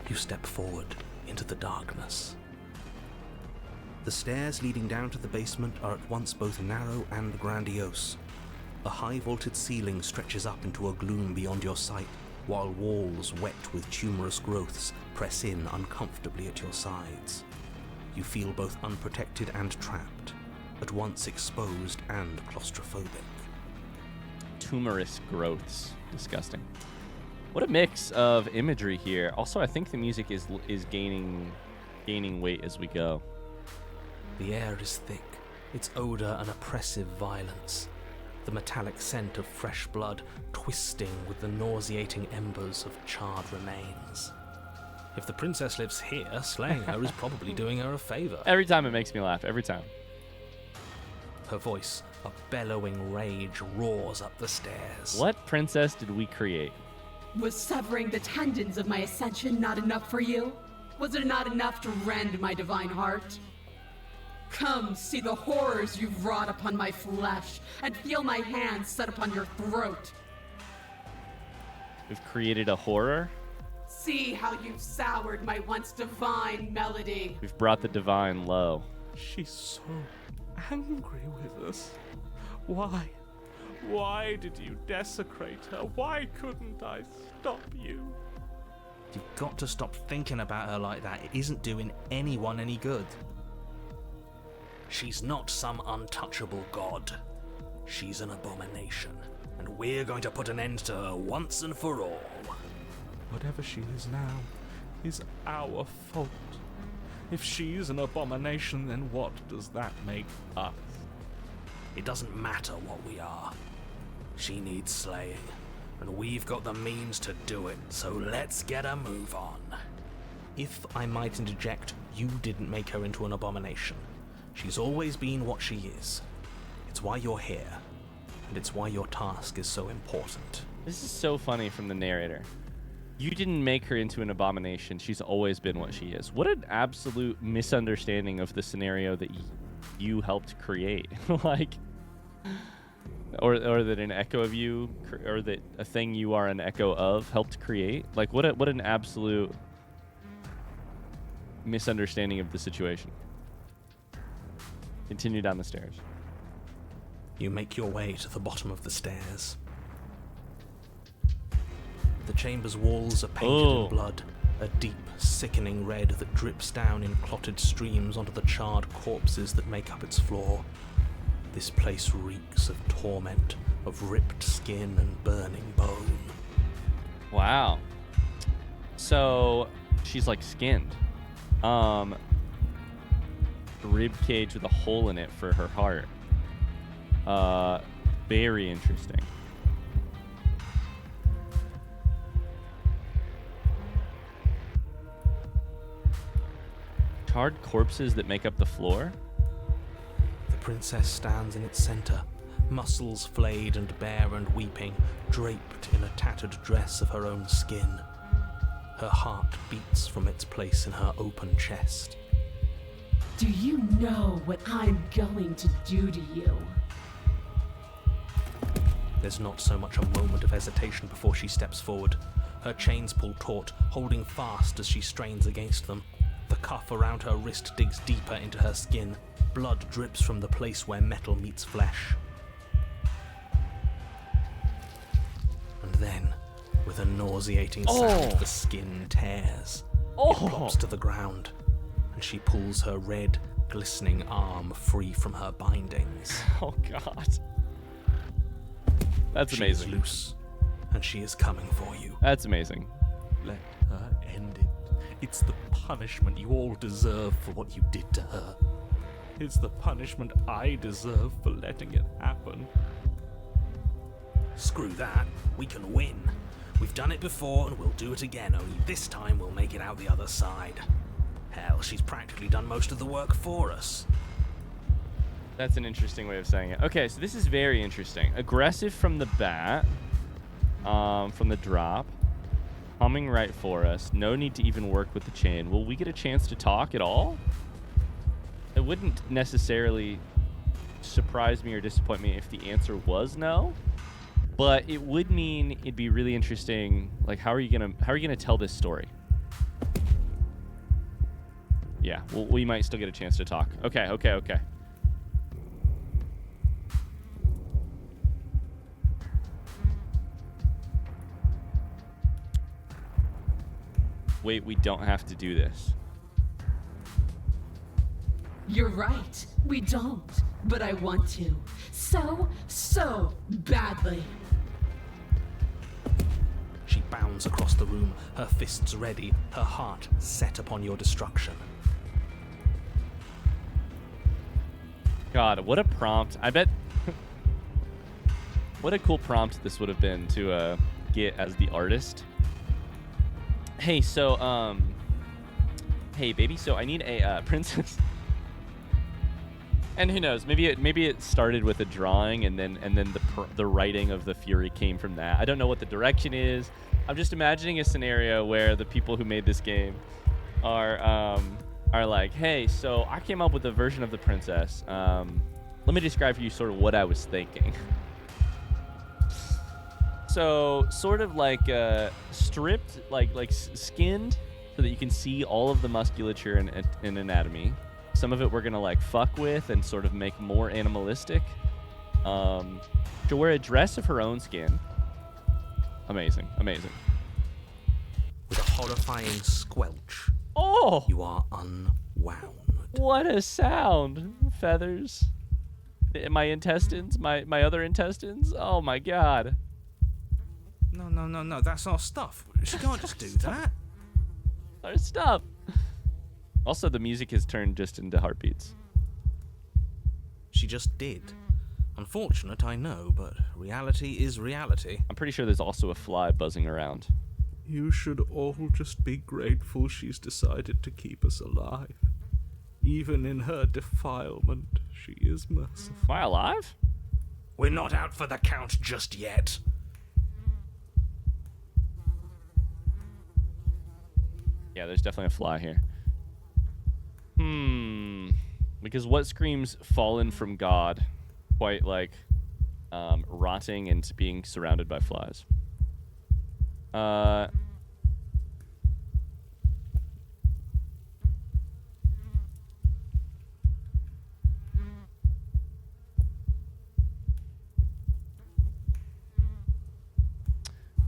You step forward into the darkness. The stairs leading down to the basement are at once both narrow and grandiose. A high-vaulted ceiling stretches up into a gloom beyond your sight, while walls wet with tumorous growths press in uncomfortably at your sides. You feel both unprotected and trapped, at once exposed and claustrophobic. Tumorous growths. Disgusting. What a mix of imagery here. Also, I think the music is gaining weight as we go. The air is thick, its odor an oppressive violence. The metallic scent of fresh blood twisting with the nauseating embers of charred remains. If the princess lives here, slaying her is probably doing her a favor. Every time it makes me laugh. Every time. Her voice, a bellowing rage, roars up the stairs. What princess did we create? Was severing the tendons of my ascension not enough for you? Was it not enough to rend my divine heart? Come, see the horrors you've wrought upon my flesh, and feel my hands set upon your throat. We've created a horror. See how you've soured my once divine melody. We've brought the divine low. She's so angry with us. Why? Why did you desecrate her? Why couldn't I stop you? You've got to stop thinking about her like that. It isn't doing anyone any good. She's not some untouchable god. She's an abomination, and we're going to put an end to her once and for all. Whatever she is now is our fault. If she's an abomination, then what does that make us? It doesn't matter what we are. She needs slaying, and we've got the means to do it, so let's get a move on. If I might interject, you didn't make her into an abomination. She's always been what she is. It's why you're here, and it's why your task is so important. This is so funny from the narrator. You didn't make her into an abomination. She's always been what she is. What an absolute misunderstanding of the scenario that you helped create. Like, or that an echo of you, or that a thing you are an echo of helped create. Like, what an absolute misunderstanding of the situation. Continue down the stairs. You make your way to the bottom of the stairs. The chamber's walls are painted in blood, a deep, sickening red that drips down in clotted streams onto the charred corpses that make up its floor. This place reeks of torment, of ripped skin and burning bone. Wow. So she's like skinned. Rib cage with a hole in it for her heart. Very interesting. Charred corpses that make up the floor? The princess stands in its center, muscles flayed and bare and weeping, draped in a tattered dress of her own skin. Her heart beats from its place in her open chest. Do you know what I'm going to do to you? There's not so much a moment of hesitation before she steps forward. Her chains pull taut, holding fast as she strains against them. The cuff around her wrist digs deeper into her skin. Blood drips from the place where metal meets flesh. And then, with a nauseating sound, the skin tears. It plops to the ground, and she pulls her red, glistening arm free from her bindings. Oh, God. That's amazing. She is loose, and she is coming for you. That's amazing. Let her end it. It's the punishment you all deserve for what you did to her. It's the punishment I deserve for letting it happen. Screw that. We can win. We've done it before and we'll do it again, only this time we'll make it out the other side. Hell, she's practically done most of the work for us. That's an interesting way of saying it. Okay, so this is very interesting. Aggressive from the bat, from the drop. Coming right for us. No need to even work with the chain. Will we get a chance to talk at all? It wouldn't necessarily surprise me or disappoint me if the answer was no, but it would mean it'd be really interesting. Like, how are you gonna tell this story? Yeah, we might still get a chance to talk. Okay. Wait, we don't have to do this. You're right. We don't. But I want to. So badly. She bounds across the room, her fists ready, her heart set upon your destruction. God, what a prompt. I bet... what a cool prompt this would have been to get as the artist. Hey, so, hey, baby, so I need a princess. And who knows? Maybe it started with a drawing, and then the writing of the fury came from that. I don't know what the direction is. I'm just imagining a scenario where the people who made this game are like, hey, so I came up with a version of the princess. Let me describe for you sort of what I was thinking. So sort of like stripped, like skinned, so that you can see all of the musculature and anatomy. Some of it we're gonna like fuck with and sort of make more animalistic. To wear a dress of her own skin. Amazing. With a horrifying squelch, Oh! you are unwound. What a sound! Feathers. My intestines, my other intestines. Oh my God. No, that's our stuff. She can't just do that. Our stuff. Also, the music has turned just into heartbeats. She just did. Unfortunate, I know, but reality is reality. I'm pretty sure there's also a fly buzzing around. You should all just be grateful she's decided to keep us alive. Even in her defilement, she is merciful. Am I alive? We're not out for the count just yet. Yeah, there's definitely a fly here. Because what screams fallen from God? Quite like rotting and being surrounded by flies.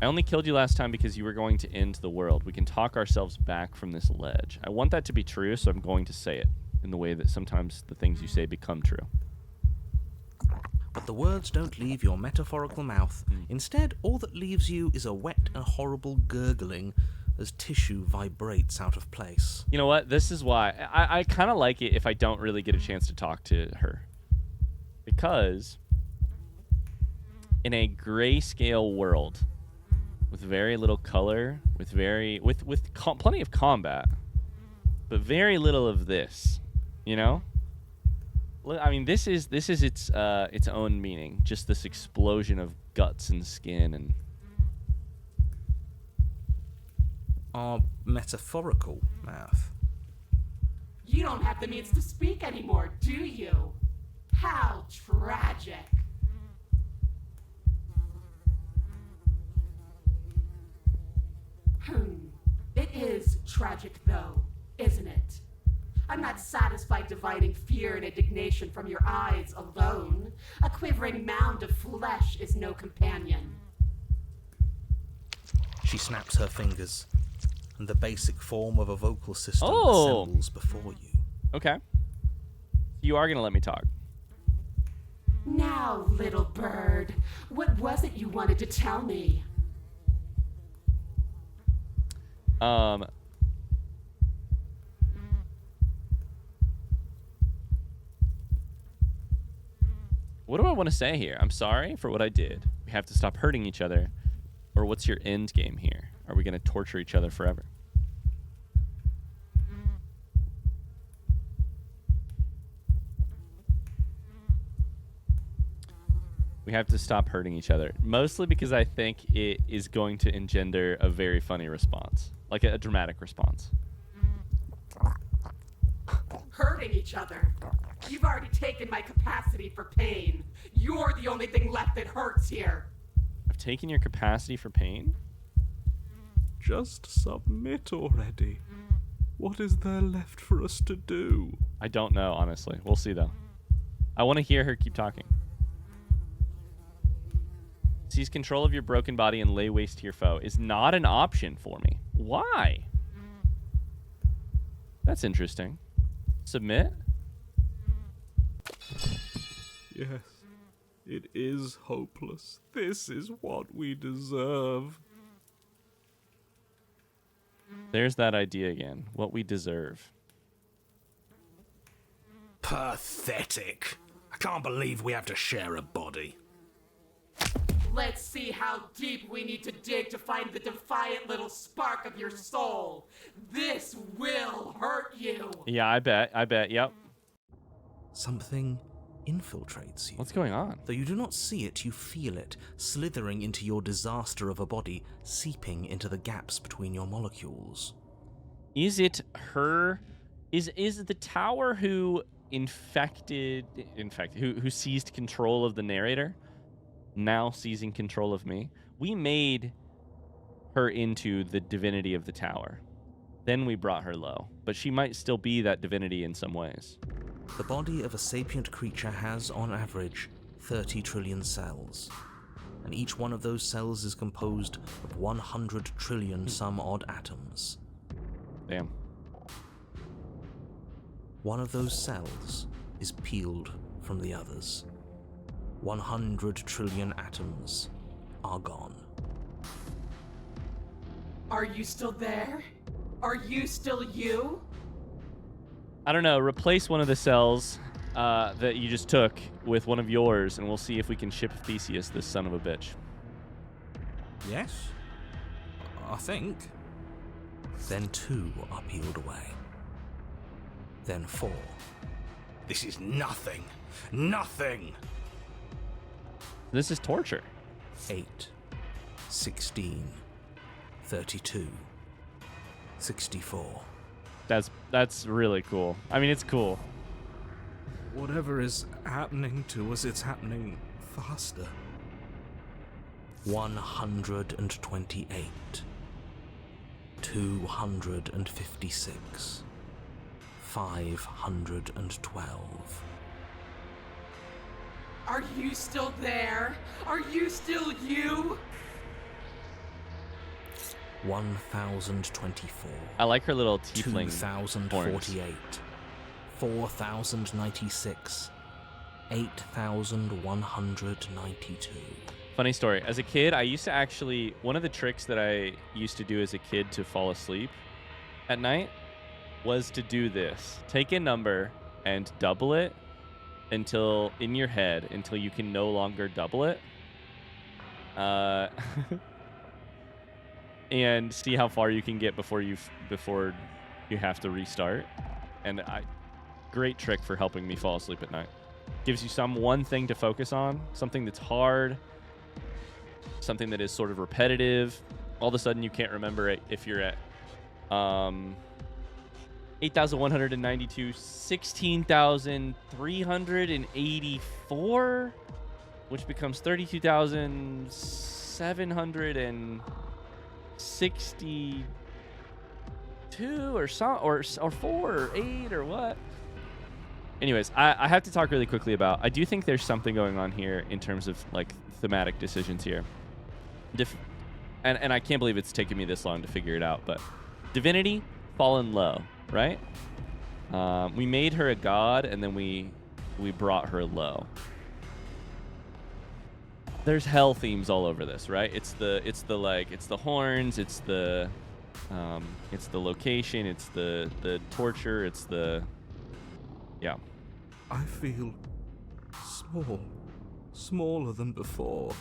I only killed you last time because you were going to end the world. We can talk ourselves back from this ledge. I want that to be true, so I'm going to say it in the way that sometimes the things you say become true. But the words don't leave your metaphorical mouth. Instead, all that leaves you is a wet and horrible gurgling as tissue vibrates out of place. You know what? This is why. I kind of like it if I don't really get a chance to talk to her. Because in a grayscale world with very little color, with plenty of combat, but very little of this, you know? I mean, this is its own meaning. Just this explosion of guts and skin and Our metaphorical mouth. You don't have the means to speak anymore, do you? How tragic. It is tragic, though, isn't it? I'm not satisfied dividing fear and indignation from your eyes alone. A quivering mound of flesh is no companion. She snaps her fingers, and the basic form of a vocal system assembles before you. Okay. You are going to let me talk. Now, little bird, what was it you wanted to tell me? What do I want to say here? I'm sorry for what I did. We have to stop hurting each other. Or what's your end game here? Are we going to torture each other forever? We have to stop hurting each other. Mostly because I think it is going to engender a very funny response. Like a dramatic response. Hurting each other? You've already taken my capacity for pain. You're the only thing left that hurts here. I've taken your capacity for pain? Just submit already. What is there left for us to do? I don't know, honestly. We'll see, though. I want to hear her keep talking. Seize control of your broken body and lay waste to your foe is not an option for me. Why? That's interesting. Submit? Yes, it is hopeless. This is what we deserve. There's that idea again. What we deserve. Pathetic. I can't believe we have to share a body. Let's see how deep we need to dig to find the defiant little spark of your soul. This will hurt you. Yeah, I bet, yep. Something infiltrates you. What's going on? Though you do not see it, you feel it, slithering into your disaster of a body, seeping into the gaps between your molecules. Is it her? Is the tower who who seized control of the narrator now seizing control of me? We made her into the divinity of the tower. Then we brought her low, but she might still be that divinity in some ways. The body of a sapient creature has, on average, 30 trillion cells, and each one of those cells is composed of 100 trillion some-odd atoms. Damn. One of those cells is peeled from the others. 100 trillion atoms are gone. Are you still there? Are you still you? I don't know. Replace one of the cells that you just took with one of yours, and we'll see if we can ship Theseus, this son of a bitch. Yes, I think. Then 2 are peeled away. Then 4. This is nothing. Nothing! This is torture. 8, 16, 32, 64. That's really cool. I mean, it's cool. Whatever is happening to us, it's happening faster. 128. 256. 512. Are you still there? Are you still you? 1024. I like her little tiefling 2048. 4096. 8192. Funny story. As a kid, I used to actually, one of the tricks that I used to do as a kid to fall asleep at night was to do this. Take a number and double it until, in your head, until you can no longer double it. And see how far you can get before you have to restart. And great trick for helping me fall asleep at night. Gives you one thing to focus on, something that's hard, something that is sort of repetitive. All of a sudden you can't remember it if you're at 8,192, 16,384, which becomes 32,762 or 4 or 8 or what. Anyways, I have to talk really quickly about, I do think there's something going on here in terms of like thematic decisions here. And I can't believe it's taken me this long to figure it out, but divinity, fallen low, right? We made her a god, and then we brought her low. There's hell themes all over this, right? It's the horns, it's the location, it's the torture, it's the, yeah. I feel smaller than before.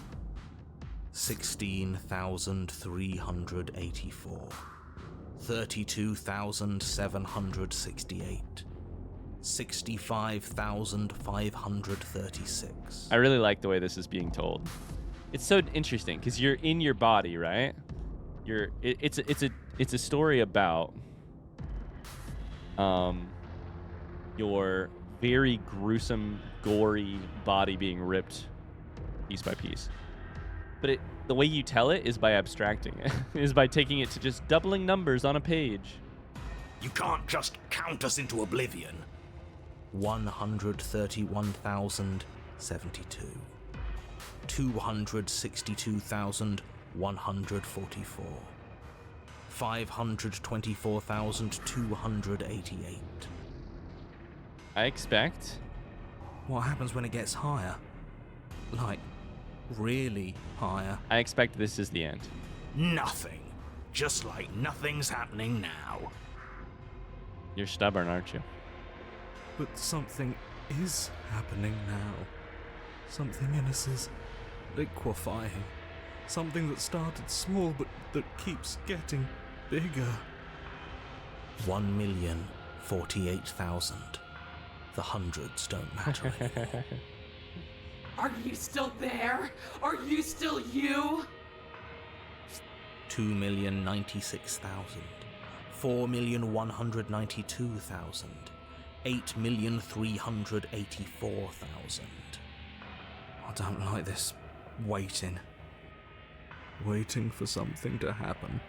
16,384. 32,768. 65,536. I really like the way this is being told. It's so interesting because you're in your body, right? It's a story about your very gruesome, gory body being ripped piece by piece. But the way you tell it is by abstracting it, is by taking it to just doubling numbers on a page. You can't just count us into oblivion. 131,072. 262,144. 524,288. I expect. What happens when it gets higher? Like, really higher? I expect this is the end. Nothing. Just like nothing's happening now. You're stubborn, aren't you? But something is happening now. Something in us is liquefying. Something that started small but that keeps getting bigger. 1,048,000. The hundreds don't matter anymore. Are you still there? Are you still you? 2,096,000. 4,192,000. 8,384,000. I don't like this waiting. Waiting for something to happen.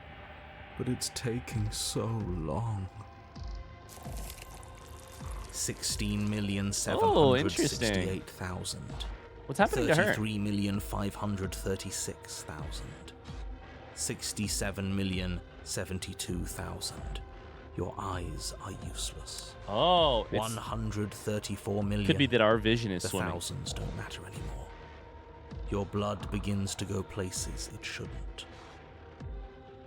But it's taking so long. 16,768,000. What's happening to her? 33,536,000. 67,072,000. Your eyes are useless. Oh, 134 million. Could be that our vision is the swimming. thousands don't matter anymore. Your blood begins to go places it shouldn't.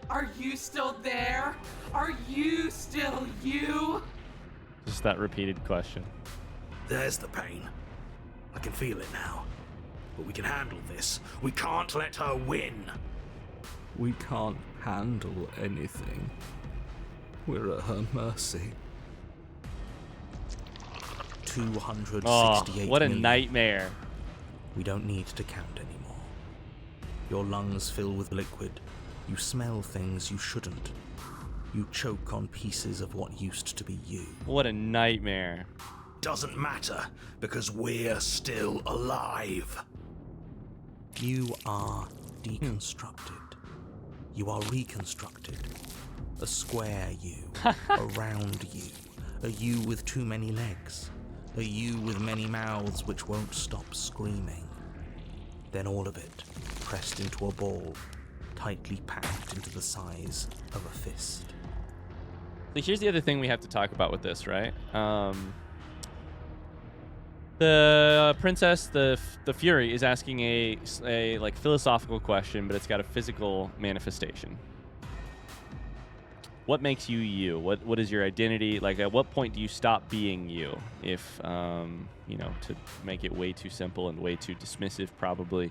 Are you still there? Are you still you? Just that repeated question. There's the pain. I can feel it now. But we can handle this. We can't let her win. We can't handle anything. We're at her mercy. 268 Oh, what a million. nightmare. We don't need to count anymore. Your lungs fill with liquid. You smell things you shouldn't. You choke on pieces of what used to be you. What a nightmare. Doesn't matter, because we're still alive. You are deconstructed. You are reconstructed. A square you, a round you, a you with too many legs, a you with many mouths which won't stop screaming. Then all of it pressed into a ball, tightly packed into the size of a fist. So here's the other thing we have to talk about with this, right? The princess, the Fury, is asking a like philosophical question, but it's got a physical manifestation. What makes you you? What is your identity? Like, at what point do you stop being you? If to make it way too simple and way too dismissive, probably.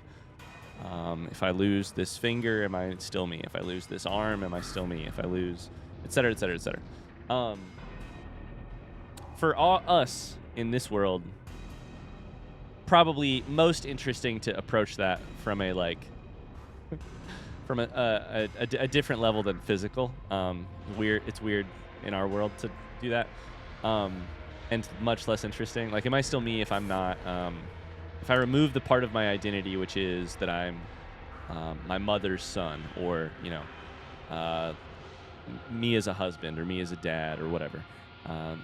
If I lose this finger, am I still me? If I lose this arm, am I still me? If I lose, etc., etc., etc. For us in this world, probably most interesting to approach that from a different level than physical. It's weird in our world to do that, and much less interesting. Like, am I still me if I'm not? If I remove the part of my identity, which is that I'm my mother's son, or me as a husband, or me as a dad, or whatever.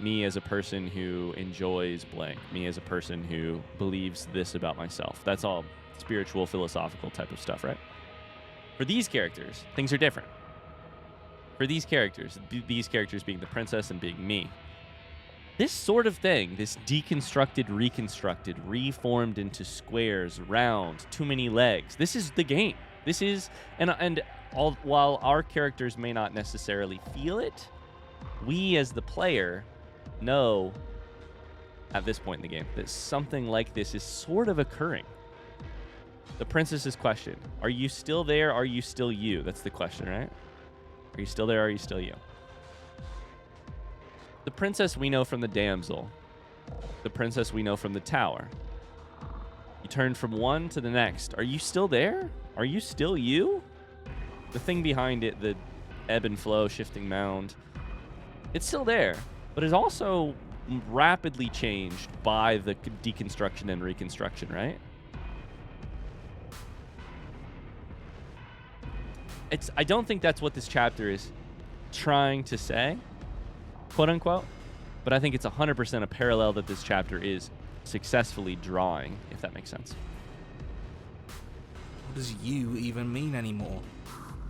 Me as a person who enjoys blank. Me as a person who believes this about myself. That's all spiritual, philosophical type of stuff, right? For these characters, things are different. For these characters being the princess and being me, this sort of thing, this deconstructed, reconstructed, reformed into squares, round, too many legs, this is the game. This is, while our characters may not necessarily feel it, we as the player know at this point in the game that something like this is sort of occurring. The princess's question: are you still there? Are you still you? That's the question, right? Are you still there? Are you still you? The princess we know from the damsel. The princess we know from the tower. You turn from one to the next. Are you still there? Are you still you? The thing behind it, the ebb and flow, shifting mound, it's still there, but it's also rapidly changed by the deconstruction and reconstruction, right? I don't think that's what this chapter is trying to say, quote unquote, but I think it's 100% a parallel that this chapter is successfully drawing, if that makes sense. What does you even mean anymore?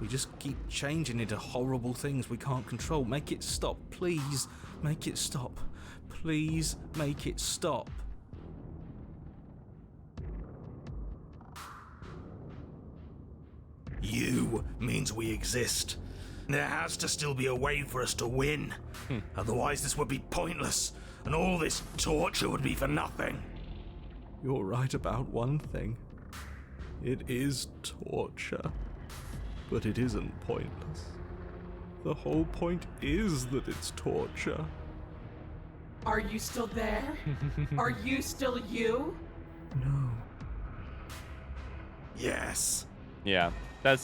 We just keep changing into horrible things we can't control. Make it stop, please. Make it stop. Please make it stop. You means we exist. There has to still be a way for us to win. Otherwise this would be pointless, and all this torture would be for nothing. You're right about one thing. It is torture. But it isn't pointless. The whole point is that it's torture. Are you still there? Are you still you? No. Yes. Yeah,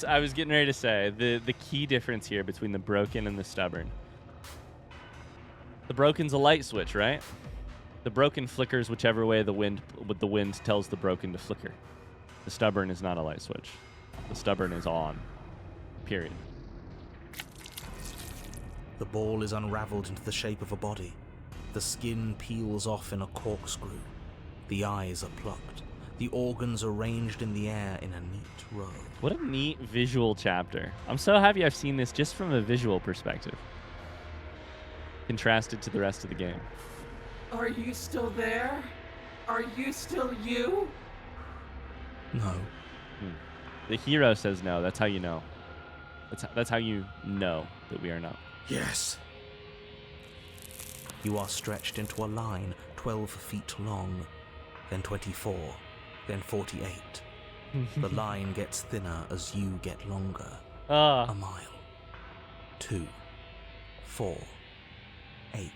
I was getting ready to say, the key difference here between the broken and the stubborn. The broken's a light switch, right? The broken flickers whichever way the wind tells the broken to flicker. The stubborn is not a light switch. The stubborn is on. Period. The ball is unraveled into the shape of a body. The skin peels off in a corkscrew. The eyes are plucked. The organs arranged in the air in a neat row. What a neat visual chapter. I'm so happy I've seen this just from a visual perspective, contrasted to the rest of the game. Are you still there? Are you still you? No. The hero says no. That's how you know. That's how you know that we are not. Yes. You are stretched into a line 12 feet long, then 24, then 48. The line gets thinner as you get longer. A mile. 2. 4. 8.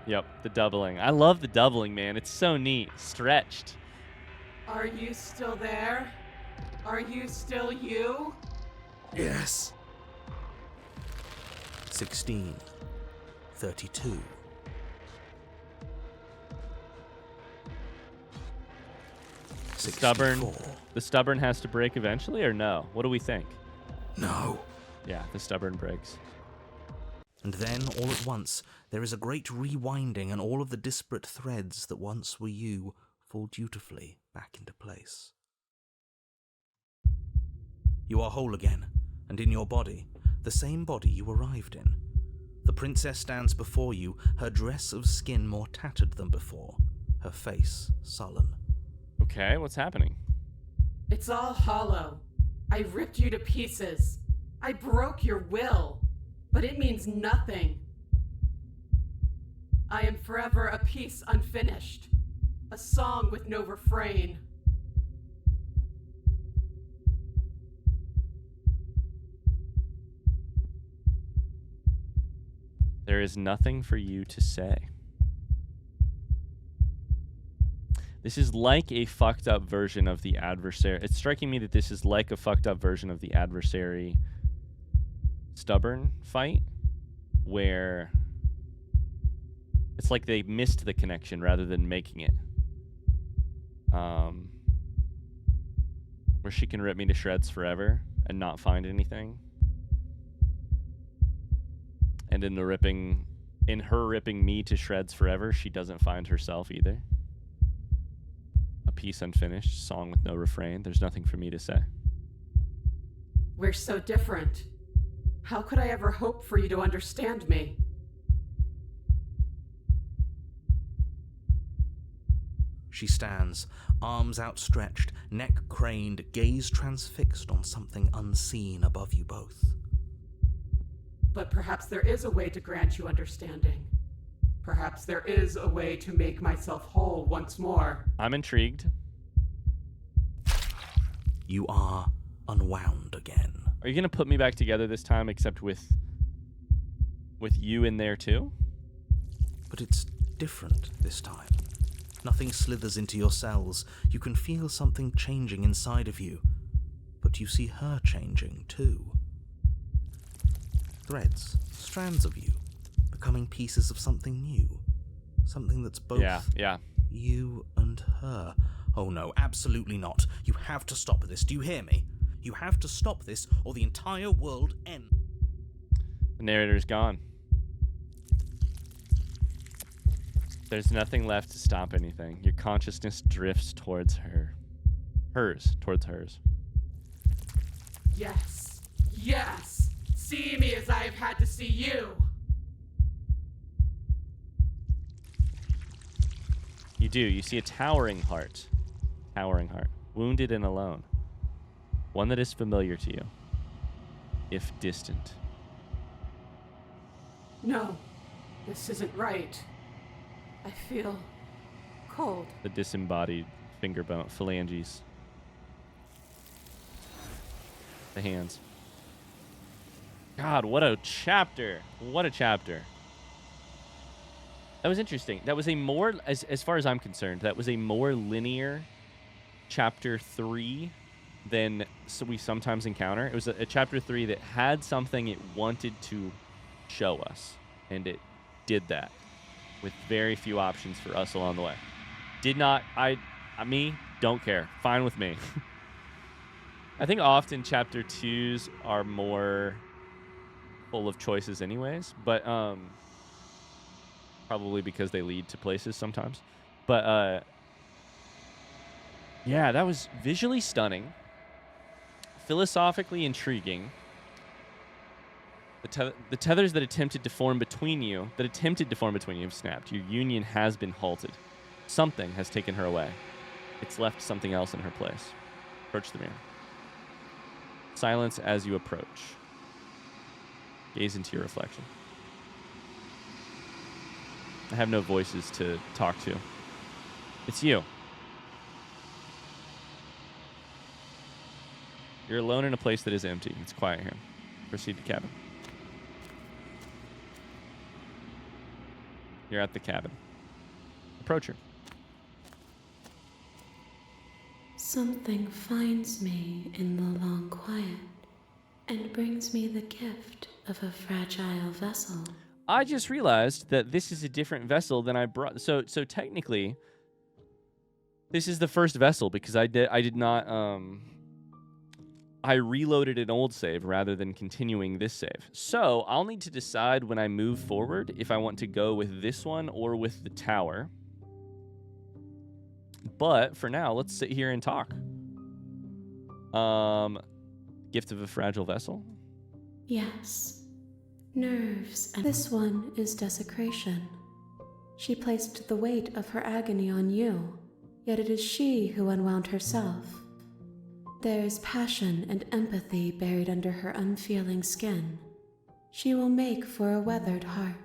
Yep, the doubling. I love the doubling, man. It's so neat. Stretched. Are you still there? Are you still you? Yes. 16, 32. 64. The stubborn has to break eventually, or no? What do we think? No. Yeah, the stubborn breaks. And then, all at once, there is a great rewinding, and all of the disparate threads that once were you fall dutifully back into place. You are whole again, and in your body, the same body you arrived in. The princess stands before you, her dress of skin more tattered than before, her face sullen. Okay, what's happening? It's all hollow. I ripped you to pieces. I broke your will, but it means nothing. I am forever a piece unfinished, a song with no refrain. There is nothing for you to say. This is like a fucked up version of the adversary. It's striking me that this is like a fucked up version of the adversary stubborn fight, where it's like they missed the connection rather than making it. Where she can rip me to shreds forever and not find anything. And in her ripping me to shreds forever, she doesn't find herself either. A piece unfinished, song with no refrain. There's nothing for me to say. We're so different. How could I ever hope for you to understand me? She stands, arms outstretched, neck craned, gaze transfixed on something unseen above you both. But perhaps there is a way to grant you understanding. Perhaps there is a way to make myself whole once more. I'm intrigued. You are unwound again. Are you going to put me back together this time, except with you in there too? But it's different this time. Nothing slithers into your cells. You can feel something changing inside of you. But you see her changing too. Threads, strands of you, becoming pieces of something new. Something that's both you and her. Oh no, absolutely not. You have to stop this. Do you hear me? You have to stop this, or the entire world ends. The narrator's gone. There's nothing left to stop anything. Your consciousness drifts towards her. Towards hers. Yes. Yes! See me as I have had to see you! You do. You see a towering heart. Wounded and alone. One that is familiar to you, if distant. No, this isn't right. I feel cold. The disembodied finger bone, phalanges. The hands. God, what a chapter. What a chapter. That was interesting. That was a more, as far as I'm concerned, that was a more linear chapter 3 than we sometimes encounter. It was a chapter 3 that had something it wanted to show us, and it did that with very few options for us along the way. Did not, me, don't care. Fine with me. I think often chapter 2s are more full of choices anyways, but probably because they lead to places sometimes. But yeah, that was visually stunning, philosophically intriguing. The tethers that attempted to form between you have snapped. Your union has been halted. Something has taken her away. It's left something else in her place. Approach the mirror. Silence as you approach. Gaze into your reflection. I have no voices to talk to. It's you. You're alone in a place that is empty. It's quiet here. Proceed to cabin. You're at the cabin. Approach her. Something finds me in the long quiet and brings me the gift of a fragile vessel. I just realized that this is a different vessel than I brought. So technically, this is the first vessel because I did not I reloaded an old save rather than continuing this save. So I'll need to decide when I move forward if I want to go with this one or with the tower. But for now, let's sit here and talk. Gift of a fragile vessel? Yes. Nerves, and this one is desecration. She placed the weight of her agony on you, yet it is she who unwound herself. There is passion and empathy buried under her unfeeling skin. She will make for a weathered heart.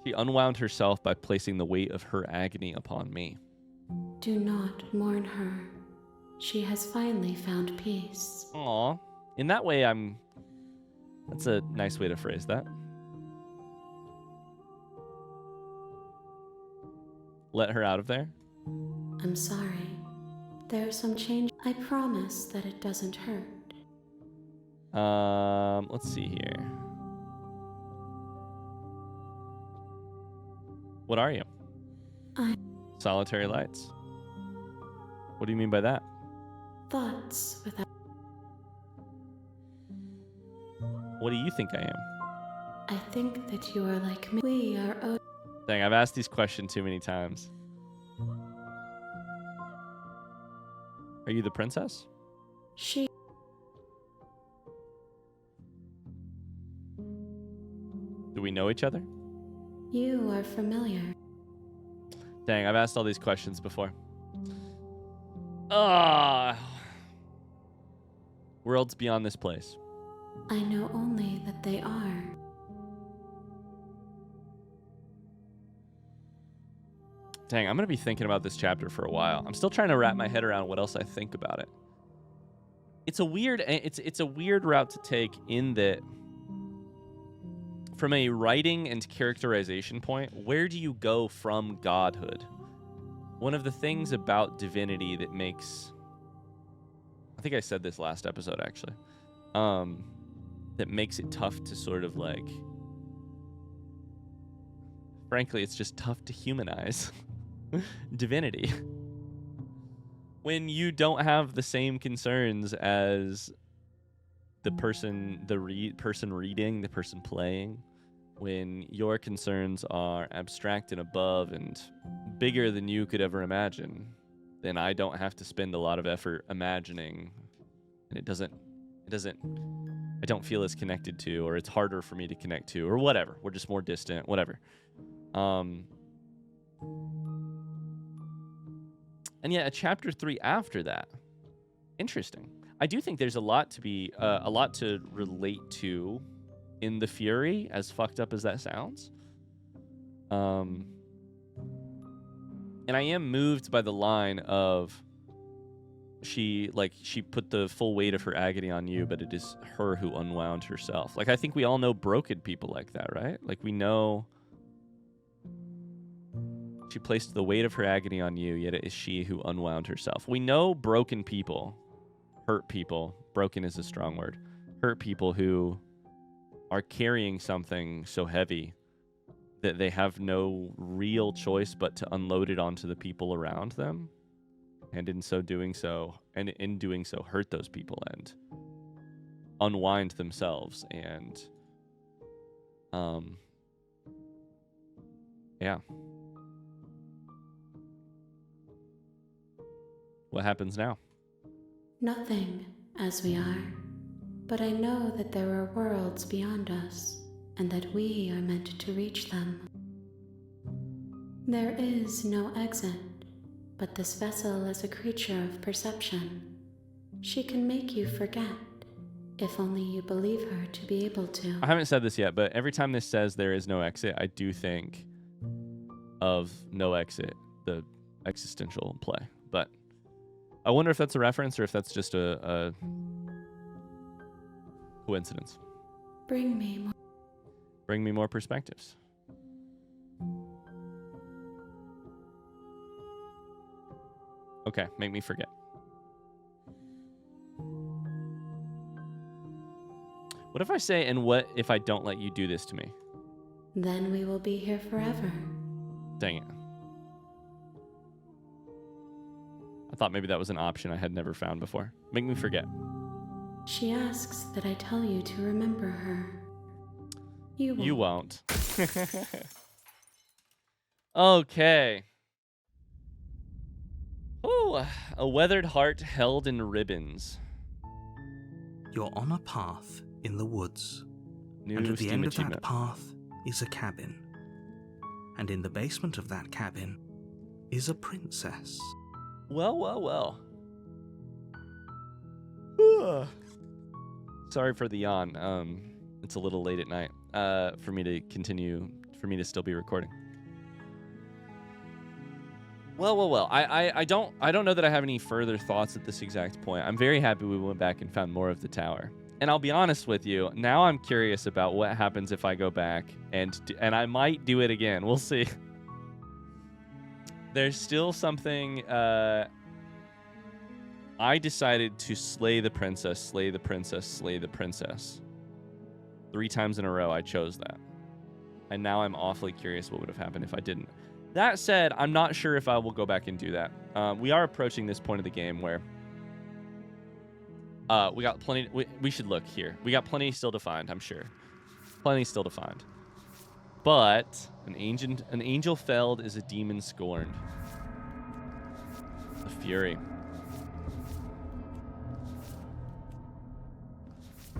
She unwound herself by placing the weight of her agony upon me. Do not mourn her. She has finally found peace. Aw. In that way, that's a nice way to phrase that. Let her out of there? I'm sorry. There's some change. I promise that it doesn't hurt. Let's see here. What are you? Solitary lights. What do you mean by that? Thoughts without... What do you think I am? I think that you are like me. We are... Dang, I've asked these questions too many times. Are you the princess? She... Do we know each other? You are familiar. Dang, I've asked all these questions before. Worlds beyond this place. I know only that they are. Dang, I'm going to be thinking about this chapter for a while. I'm still trying to wrap my head around what else I think about it. It's a weird route to take in that from a writing and characterization point, where do you go from godhood? One of the things about divinity that makes... I think I said this last episode, actually. That makes it tough to sort of like... Frankly, it's just tough to humanize divinity. When you don't have the same concerns as the person, person reading, the person playing, when your concerns are abstract and above and bigger than you could ever imagine, then I don't have to spend a lot of effort imagining, and I don't feel as connected to, or it's harder for me to connect to, or whatever. We're just more distant, whatever. And yet a chapter 3 after that, interesting. I do think there's a lot to relate to in the Fury, as fucked up as that sounds. And I am moved by the line of she put the full weight of her agony on you, but it is her who unwound herself. Like, I think we all know broken people like that, right? Like, we know she placed the weight of her agony on you, yet it is she who unwound herself. We know broken people, hurt people, broken is a strong word, hurt people who are carrying something so heavy that they have no real choice but to unload it onto the people around them, and in doing so hurt those people and unwind themselves. And yeah. What happens now? Nothing, as we are. But I know that there are worlds beyond us, and that we are meant to reach them. There is no exit, but this vessel is a creature of perception. She can make you forget, if only you believe her to be able to. I haven't said this yet, but every time this says there is no exit, I do think of No Exit, the existential play. But I wonder if that's a reference or if that's just a coincidence. Bring me more perspectives. Okay, make me forget. What if I say, and what if I don't let you do this to me? Then we will be here forever. Dang it. I thought maybe that was an option I had never found before. Make me forget. She asks that I tell you to remember her. You won't. You won't. Okay. Ooh, a weathered heart held in ribbons. You're on a path in the woods. New And at the Steam end of achievement. that path is a cabin. And in the basement of that cabin is a princess. Well, well, well. Ugh. Sorry for the yawn. It's a little late at night for me to still be recording. Well, well, well. I don't know that I have any further thoughts at this exact point. I'm very happy we went back and found more of the tower. And I'll be honest with you, now I'm curious about what happens if I go back and I might do it again. We'll see. There's still something. I decided to slay the princess, slay the princess, slay the princess. 3 times in a row, I chose that. And now I'm awfully curious what would have happened if I didn't. That said, I'm not sure if I will go back and do that. We are approaching this point of the game where we got plenty. We should look here. We got plenty still to find, I'm sure. Plenty still to find. But an angel felled is a demon scorned. A fury.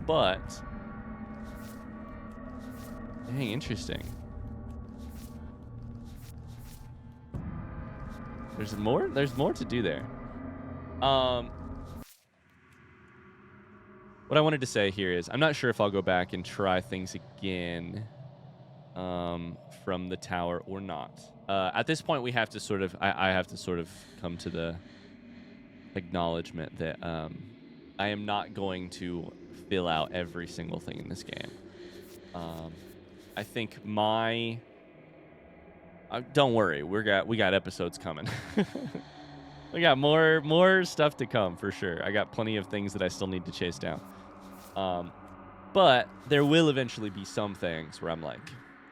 But dang, interesting. There's more to do there. What I wanted to say here is I'm not sure if I'll go back and try things again from the tower or not. At this point, we have to sort of I have to sort of come to the acknowledgement that I am not going to fill out every single thing in this game. I think don't worry, we got episodes coming. We got more stuff to come for sure. I got plenty of things that I still need to chase down. But there will eventually be some things where I'm like,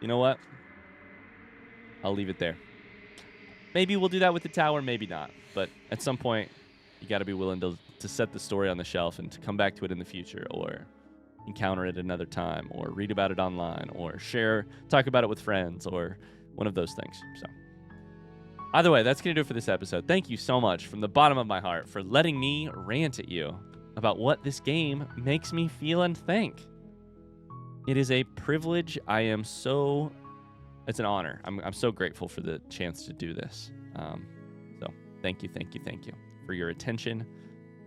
you know what? I'll leave it there. Maybe we'll do that with the tower, maybe not. But at some point, you got to be willing to set the story on the shelf and to come back to it in the future, or encounter it another time, or read about it online, or talk about it with friends, or one of those things. So either way, that's going to do it for this episode. Thank you so much from the bottom of my heart for letting me rant at you about what this game makes me feel and think. It is a privilege. It's an honor. I'm so grateful for the chance to do this. So thank you for your attention,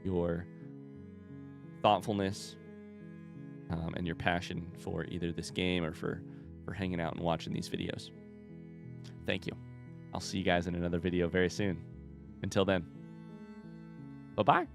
your thoughtfulness, and your passion for either this game or for hanging out and watching these videos. Thank you. I'll see you guys in another video very soon. Until then, bye-bye.